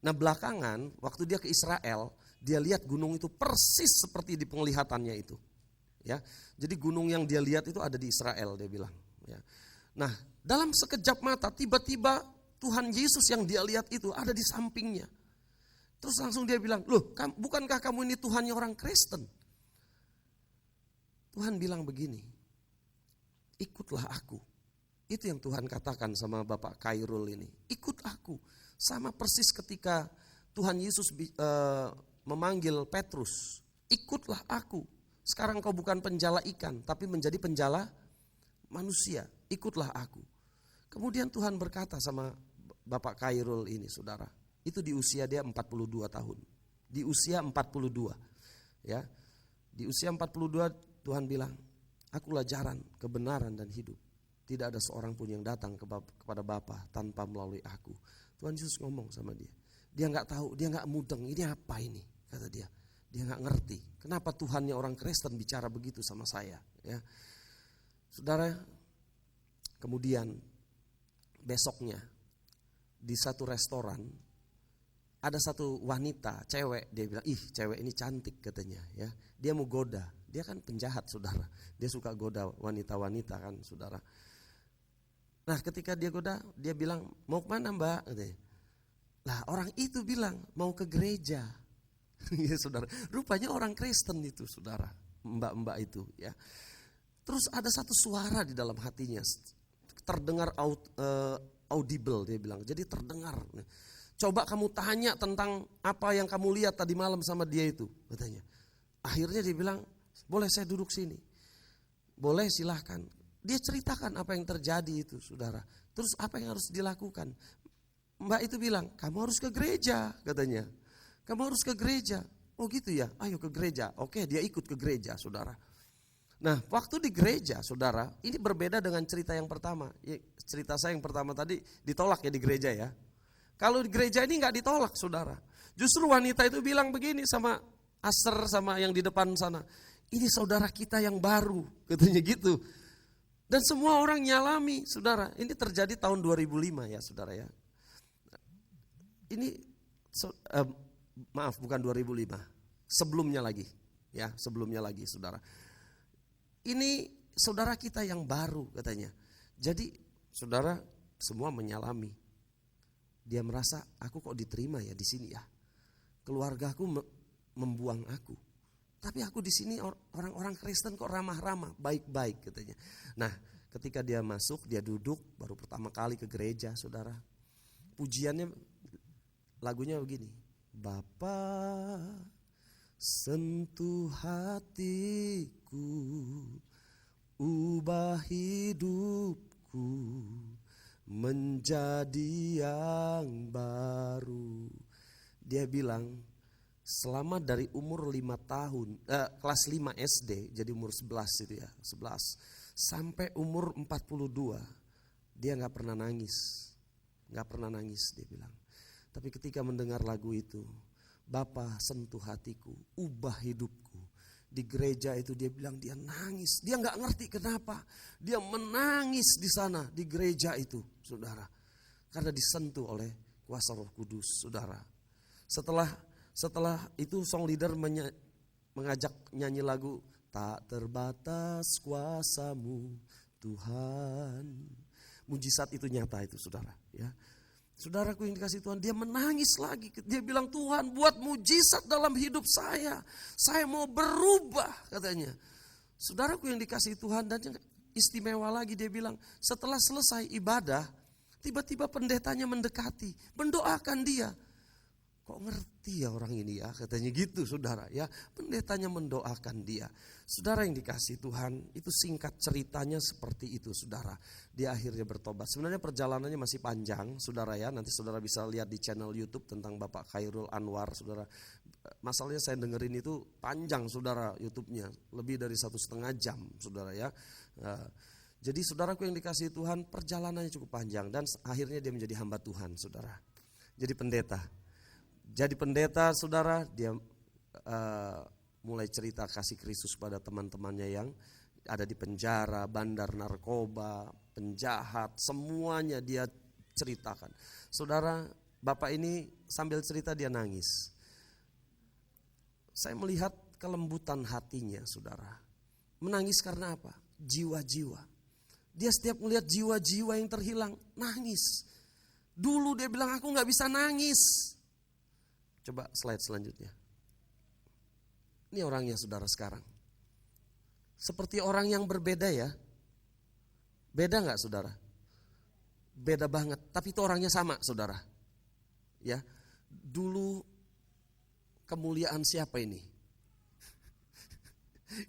Nah belakangan waktu dia ke Israel, dia lihat gunung itu persis seperti di penglihatannya itu. Ya, jadi gunung yang dia lihat itu ada di Israel, dia bilang. Ya. Nah dalam sekejap mata tiba-tiba Tuhan Yesus yang dia lihat itu ada di sampingnya. Terus langsung dia bilang, loh bukankah kamu ini Tuhannya orang Kristen? Tuhan bilang begini, ikutlah aku. Itu yang Tuhan katakan sama Bapak Khairul ini, ikut aku. Sama persis ketika Tuhan Yesus memanggil Petrus, ikutlah aku. Sekarang kau bukan penjala ikan, tapi menjadi penjala manusia, ikutlah aku. Kemudian Tuhan berkata sama Bapak Khairul ini saudara, itu di usia dia 42 tahun. Di usia 42. Ya. Di usia 42 Tuhan bilang, akulah jalan, kebenaran dan hidup. Tidak ada seorang pun yang datang kepada Bapa tanpa melalui aku. Tuhan Yesus ngomong sama dia. Dia enggak tahu, dia enggak mudeng, ini apa ini? Kata dia. Dia enggak ngerti. Kenapa Tuhannya orang Kristen bicara begitu sama saya, ya. Saudara, kemudian besoknya di satu restoran ada satu wanita, cewek, dia bilang, ih cewek ini cantik katanya ya. Dia mau goda, dia kan penjahat saudara. Dia suka goda wanita-wanita kan saudara. Nah ketika dia goda, dia bilang, mau kemana mbak? Katanya. Lah orang itu bilang, mau ke gereja. Ya saudara, rupanya orang Kristen itu saudara, mbak-mbak itu ya. Terus ada satu suara di dalam hatinya, terdengar audible dia bilang, jadi terdengar. Coba kamu tanya tentang apa yang kamu lihat tadi malam sama dia itu, katanya. Akhirnya dia bilang, boleh saya duduk sini? Boleh silahkan. Dia ceritakan apa yang terjadi itu saudara. Terus apa yang harus dilakukan? Mbak itu bilang, kamu harus ke gereja katanya. Kamu harus ke gereja. Oh gitu ya, ayo ke gereja. Oke dia ikut ke gereja saudara. Nah waktu di gereja saudara, ini berbeda dengan cerita yang pertama. Cerita saya yang pertama tadi ditolak ya di gereja ya. Kalau di gereja ini gak ditolak saudara. Justru wanita itu bilang begini sama Aser sama yang di depan sana. Ini saudara kita yang baru, katanya gitu. Dan semua orang nyalami saudara. Ini terjadi tahun 2005 ya saudara ya. Ini Maaf, bukan 2005. Sebelumnya lagi, ya, sebelumnya lagi, saudara. Ini saudara kita yang baru katanya. Jadi, saudara semua menyalami. Dia merasa, aku kok diterima ya di sini ya. Keluargaku membuang aku. Tapi aku di sini orang-orang Kristen kok ramah-ramah, baik-baik katanya. Nah, ketika dia masuk, dia duduk, baru pertama kali ke gereja, saudara. Pujiannya, lagunya begini. Bapa, sentuh hatiku, ubah hidupku menjadi yang baru. Dia bilang, selama dari umur 5 tahun, kelas 5 SD, jadi umur 11 itu ya, 11, sampai umur 42, dia gak pernah nangis. Gak pernah nangis, dia bilang. Tapi ketika mendengar lagu itu, Bapa sentuh hatiku, ubah hidupku. Di gereja itu dia bilang dia nangis. Dia gak ngerti kenapa. Dia menangis di sana, di gereja itu, saudara. Karena disentuh oleh kuasa Roh Kudus, saudara. Setelah itu song leader mengajak nyanyi lagu Tak terbatas kuasamu Tuhan. Mujizat itu nyata itu, saudara, ya. Saudaraku yang dikasih Tuhan, dia menangis lagi. Dia bilang, Tuhan buat mujizat dalam hidup saya. Saya mau berubah, katanya. Saudaraku yang dikasih Tuhan, dan yang istimewa lagi dia bilang, setelah selesai ibadah, tiba-tiba pendetanya mendekati, mendoakan dia. Kok ngerti ya orang ini ya, katanya gitu, saudara ya. Pendetanya mendoakan dia. Saudara yang dikasih Tuhan, itu singkat ceritanya seperti itu, saudara. Dia akhirnya bertobat. Sebenarnya perjalanannya masih panjang, saudara ya. Nanti saudara bisa lihat di channel YouTube tentang Bapak Khairul Anwar, saudara. Masalahnya saya dengerin itu panjang, saudara, YouTube-nya. Lebih dari 1,5 jam, saudara ya. Jadi saudaraku yang dikasih Tuhan, perjalanannya cukup panjang. Dan akhirnya dia menjadi hamba Tuhan, saudara. Jadi pendeta. Jadi pendeta, saudara, dia mulai cerita kasih Kristus pada teman-temannya yang ada di penjara, bandar narkoba, penjahat, semuanya dia ceritakan. Saudara, Bapak ini sambil cerita dia nangis. Saya melihat kelembutan hatinya, saudara. Menangis karena apa? Jiwa-jiwa. Dia setiap melihat jiwa-jiwa yang terhilang, nangis. Dulu dia bilang, aku gak bisa nangis. Coba slide selanjutnya. Ini orangnya, saudara, sekarang. Seperti orang yang berbeda ya. Beda gak, saudara? Beda banget, tapi itu orangnya sama, saudara. Ya, dulu kemuliaan siapa ini?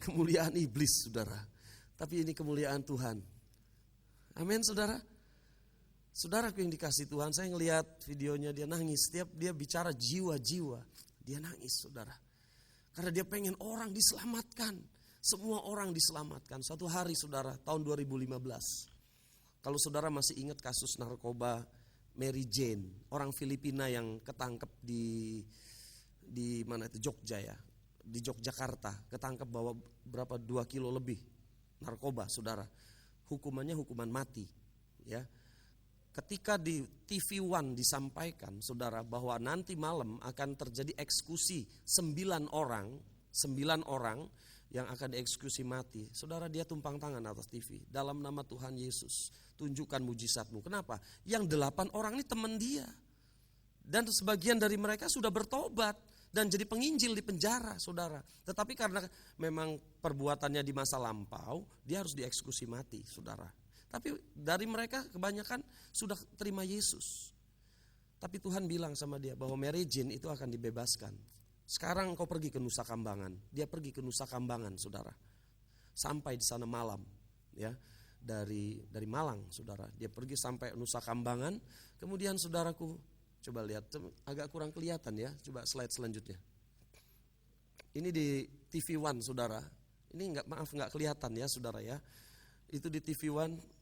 Kemuliaan iblis, saudara. Tapi ini kemuliaan Tuhan. Amin, saudara. Saudaraku yang dikasih Tuhan, saya ngelihat videonya dia nangis. Setiap dia bicara jiwa-jiwa, dia nangis, saudara. Karena dia pengen orang diselamatkan. Semua orang diselamatkan. Suatu hari, saudara, tahun 2015. Kalau saudara masih ingat kasus narkoba Mary Jane, orang Filipina yang ketangkep di mana itu, Jogja ya. Di Yogyakarta, ketangkep bawa berapa 2 kilo lebih narkoba, saudara. Hukumannya hukuman mati, ya. Ketika di TV One disampaikan, saudara, bahwa nanti malam akan terjadi eksekusi 9 orang yang akan dieksekusi mati. Saudara, dia tumpang tangan atas TV. Dalam nama Tuhan Yesus, tunjukkan mujizatmu. Kenapa? Yang 8 orang ini teman dia. Dan sebagian dari mereka sudah bertobat dan jadi penginjil di penjara, saudara. Tetapi karena memang perbuatannya di masa lampau, dia harus dieksekusi mati, saudara. Tapi dari mereka kebanyakan sudah terima Yesus. Tapi Tuhan bilang sama dia bahwa Mary Jane itu akan dibebaskan. Sekarang kau pergi ke Nusa Kambangan. Dia pergi ke Nusa Kambangan, saudara. Sampai di sana malam, ya. Dari Malang, saudara. Dia pergi sampai Nusa Kambangan. Kemudian saudaraku, coba lihat, agak kurang kelihatan ya. Coba slide selanjutnya. Ini di TV One, saudara. Ini nggak kelihatan ya, saudara ya. Itu di TV One.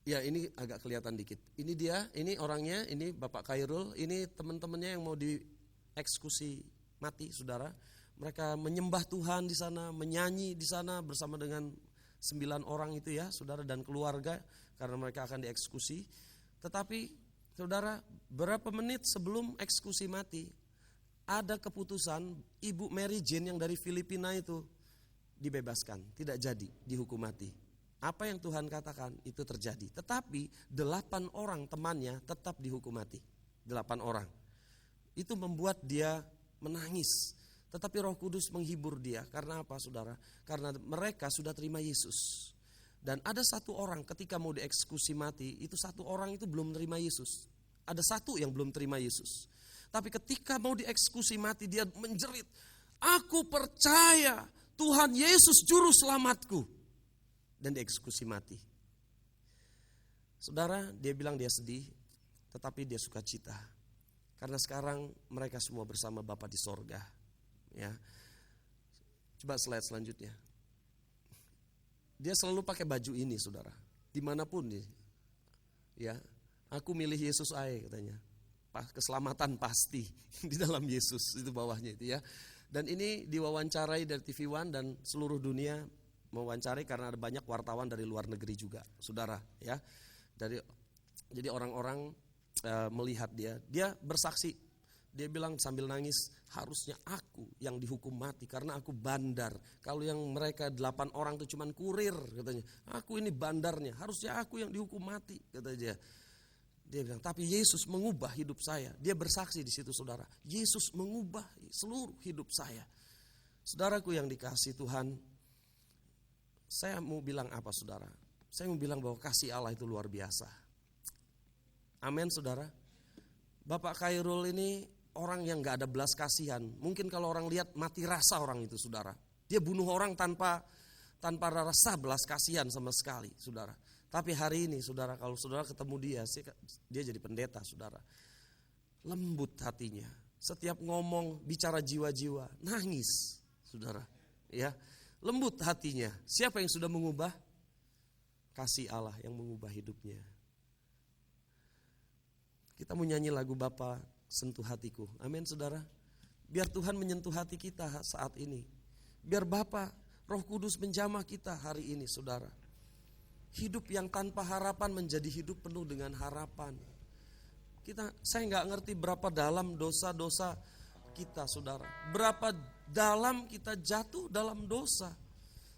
Ya, ini agak kelihatan dikit. Ini dia, ini orangnya, ini Bapak Khairul, ini teman-temannya yang mau dieksekusi mati, saudara. Mereka menyembah Tuhan di sana, menyanyi di sana bersama dengan 9 orang itu ya, saudara, dan keluarga, karena mereka akan dieksekusi. Tetapi Saudara, berapa menit sebelum eksekusi mati, ada keputusan Ibu Mary Jane yang dari Filipina itu dibebaskan, tidak jadi dihukum mati. Apa yang Tuhan katakan itu terjadi. Tetapi 8 orang temannya tetap dihukum mati. 8 orang. Itu membuat dia menangis. Tetapi Roh Kudus menghibur dia. Karena apa, saudara? Karena mereka sudah terima Yesus. Dan ada 1 orang ketika mau dieksekusi mati, itu 1 orang itu belum terima Yesus. Ada 1 yang belum terima Yesus. Tapi ketika mau dieksekusi mati, dia menjerit, "Aku percaya Tuhan Yesus juru selamatku." Dan dieksekusi mati. Saudara, dia bilang dia sedih, tetapi dia sukacita. Karena sekarang mereka semua bersama Bapa di sorga. Ya. Coba slide selanjutnya. Dia selalu pakai baju ini, saudara. Dimanapun nih. Ya, aku milih Yesus aja katanya. Keselamatan pasti di dalam Yesus, itu bawahnya itu ya. Dan ini diwawancarai dari TV One dan seluruh dunia mewawancari karena ada banyak wartawan dari luar negeri juga, saudara ya. Jadi orang-orang melihat dia bersaksi, dia bilang sambil nangis, harusnya aku yang dihukum mati karena aku bandar. Kalau yang mereka 8 orang itu cuman kurir katanya, aku ini bandarnya, harusnya aku yang dihukum mati katanya. Dia bilang, tapi Yesus mengubah hidup saya. Dia bersaksi di situ, saudara. Yesus mengubah seluruh hidup saya. Saudaraku yang dikasihi Tuhan, saya mau bilang apa, saudara? Saya mau bilang bahwa kasih Allah itu luar biasa. Amin, saudara. Bapak Khairul ini orang yang gak ada belas kasihan. Mungkin kalau orang lihat mati rasa orang itu, saudara. Dia bunuh orang tanpa rasa belas kasihan sama sekali, saudara. Tapi hari ini, saudara, kalau saudara ketemu dia jadi pendeta, saudara. Lembut hatinya. Setiap ngomong, bicara jiwa-jiwa, nangis, saudara. Ya. Lembut hatinya. Siapa yang sudah mengubah? Kasih Allah yang mengubah hidupnya. Kita mau nyanyi lagu Bapa Sentuh Hatiku. Amin, saudara. Biar Tuhan menyentuh hati kita saat ini. Biar Bapa Roh Kudus menjamah kita hari ini, saudara. Hidup yang tanpa harapan menjadi hidup penuh dengan harapan. Saya nggak ngerti berapa dalam dosa-dosa kita, saudara. Berapa dalam kita jatuh dalam dosa.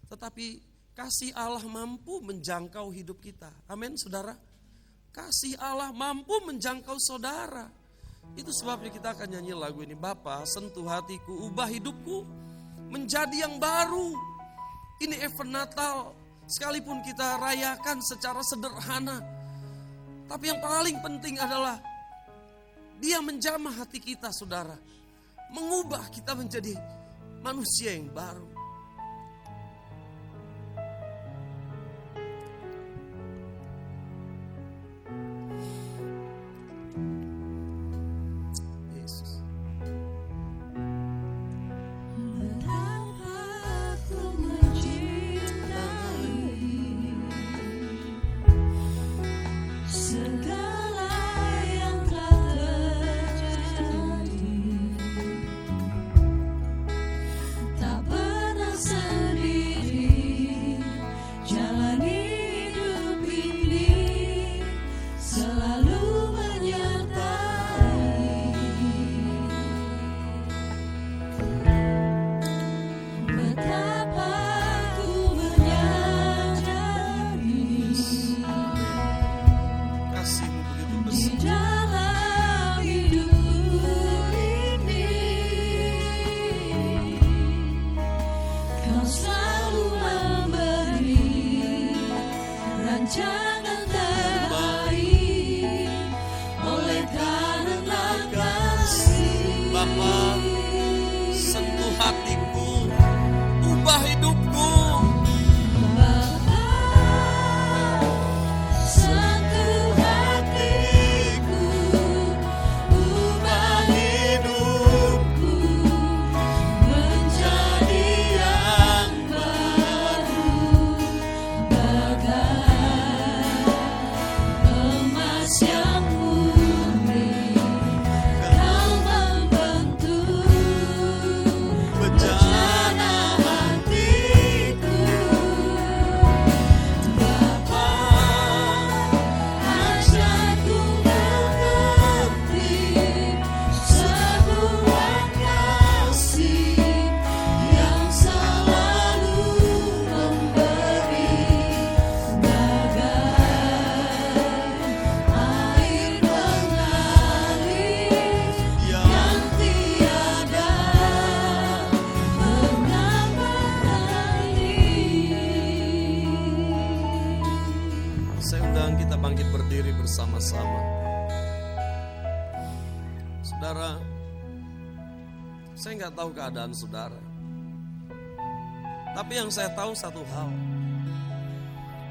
Tetapi kasih Allah mampu menjangkau hidup kita. Amin, saudara. Kasih Allah mampu menjangkau saudara. Itu sebabnya kita akan nyanyi lagu ini. Bapa, sentuh hatiku, ubah hidupku menjadi yang baru. Ini event Natal. Sekalipun kita rayakan secara sederhana. Tapi yang paling penting adalah Dia menjamah hati kita, saudara. Mengubah kita menjadi manusia yang baru. Yesus. Betapa aku mencintai segala yang telah terjadi. Tak pernah sendiri jalani hidup ini, selalu menyertai. Betapa ku menyadari Kasih-Mu begitu di besar. dalam hidupku ini, Kau selalu memberi rancangan terbaik oleh karena kasih. Bapa, sentuh hatiku, ubah hidupku. Bapa, sentuh hatiku, ubah hidupku menjadi yang baru, bagai emas yang murni. Kau membentuk Bejana hatiku Saya nggak tahu keadaan saudara. Tapi yang saya tahu satu hal.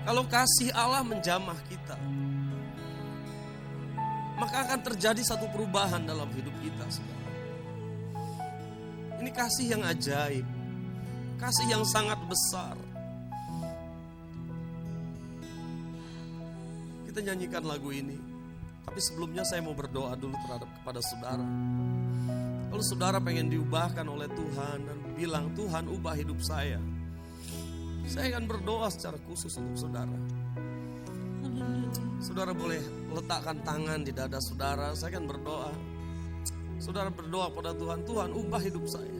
Kalau kasih Allah menjamah kita, maka akan terjadi satu perubahan dalam hidup kita, saudara. Ini kasih yang ajaib. Kasih yang sangat besar. Kita nyanyikan lagu ini. Tapi sebelumnya saya mau berdoa dulu kepada saudara. Kalau saudara pengen diubahkan oleh Tuhan dan bilang, Tuhan ubah hidup saya akan berdoa secara khusus untuk saudara. Saudara boleh letakkan tangan di dada saudara, saya akan berdoa. Saudara berdoa pada Tuhan, Tuhan ubah hidup saya.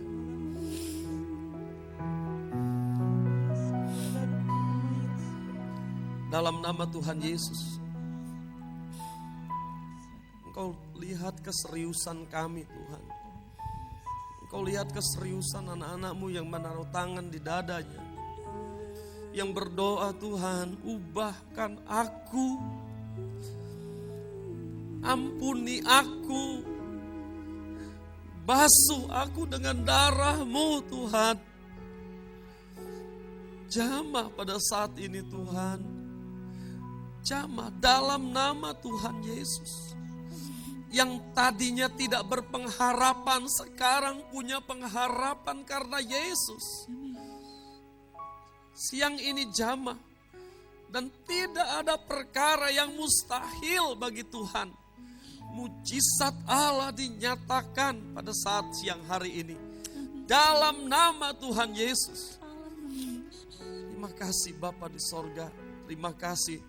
Dalam nama Tuhan Yesus, Engkau lihat keseriusan kami Tuhan. Engkau lihat keseriusan anak-anak-Mu yang menaruh tangan di dadanya. Yang berdoa, Tuhan ubahkan aku. Ampuni aku. Basuh aku dengan darah-Mu Tuhan. Jamah pada saat ini Tuhan. Jamah dalam nama Tuhan Yesus. Yang tadinya tidak berpengharapan, sekarang punya pengharapan karena Yesus. Siang ini jamah. Dan tidak ada perkara yang mustahil bagi Tuhan. Mujizat Allah dinyatakan pada saat siang hari ini. Dalam nama Tuhan Yesus. Terima kasih Bapa di sorga. Terima kasih.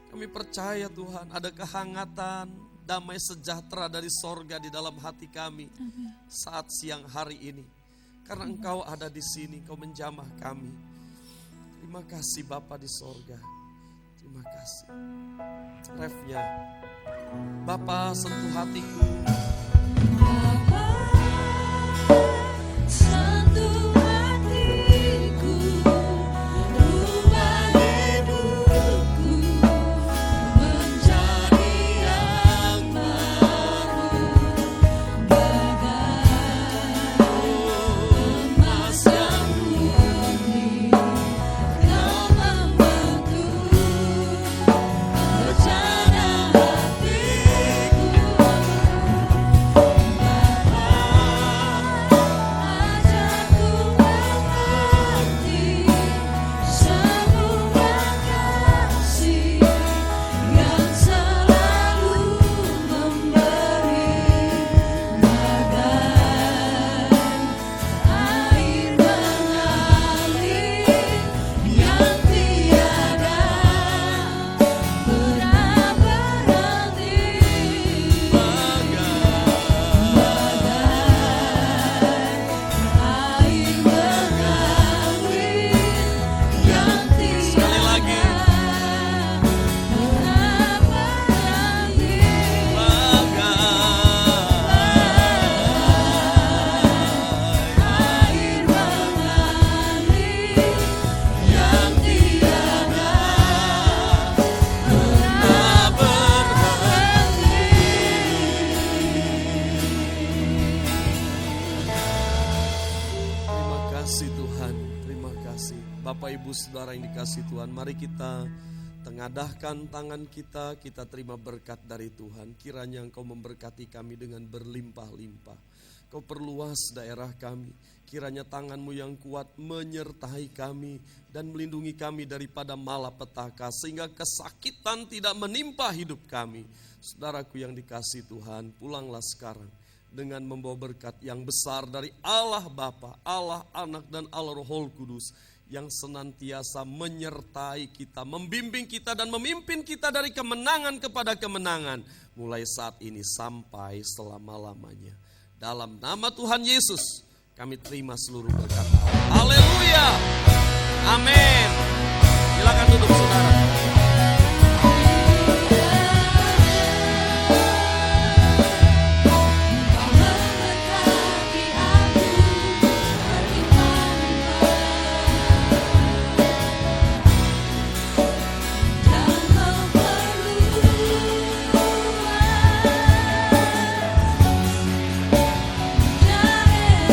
Kami percaya Tuhan ada kehangatan, damai sejahtera dari sorga di dalam hati kami saat siang hari ini. Karena Engkau ada di sini, Engkau menjamah kami. Terima kasih Bapa di sorga. Terima kasih. Refnya, Bapa sentuh hatiku. Bapa sentuh hatiku, ubah hidupku menjadi yang baru, bagai emas yang murni. Kau membentuk rencana hatiku. Ajarku mengerti semua kasih yang selalu memberi, bagai air mengalir yang tiada pernah berhenti, bagai air mengalir yang Sekali lagi. pernah berhenti, air mengalir yang tiada pernah berhenti. Terima kasih Tuhan, terima kasih. Bapak Ibu Saudara yang dikasih Tuhan, mari kita tengadahkan tangan kita, kita terima berkat dari Tuhan. Kiranya Engkau memberkati kami dengan berlimpah-limpah. Kau perluas daerah kami. Kiranya tangan-Mu yang kuat menyertai kami dan melindungi kami daripada malapetaka, sehingga kesakitan tidak menimpa hidup kami. Saudaraku yang dikasih Tuhan, pulanglah sekarang dengan membawa berkat yang besar dari Allah Bapa, Allah Anak dan Allah Roh Kudus yang senantiasa menyertai kita, membimbing kita dan memimpin kita dari kemenangan kepada kemenangan mulai saat ini sampai selama-lamanya. Dalam nama Tuhan Yesus kami terima seluruh berkat Allah. Haleluya. Amin. Silakan duduk saudara. Memberkati aku berlimpah-limpah dan memperluas daerah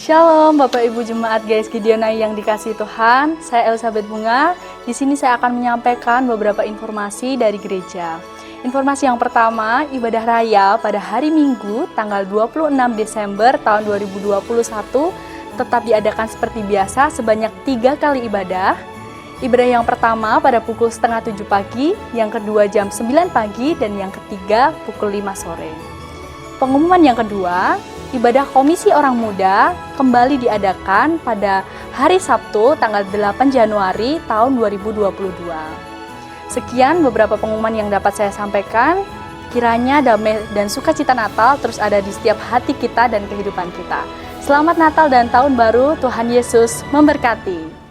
Shalom Bapak Ibu Jemaat GS Gideonai yang dikasihi Tuhan, saya Elizabeth Bunga. Di sini saya akan menyampaikan beberapa informasi dari gereja. Informasi yang pertama, ibadah raya pada hari Minggu tanggal 26 Desember tahun 2021 tetap diadakan seperti biasa sebanyak 3 kali ibadah. Ibadah yang pertama pada pukul setengah 7 pagi, yang kedua jam 9 pagi, dan yang ketiga pukul 5 sore. Pengumuman yang kedua, ibadah Komisi Orang Muda kembali diadakan pada hari Sabtu tanggal 8 Januari tahun 2022. Sekian beberapa pengumuman yang dapat saya sampaikan. Kiranya damai dan sukacita Natal terus ada di setiap hati kita dan kehidupan kita. Selamat Natal dan Tahun Baru, Tuhan Yesus memberkati.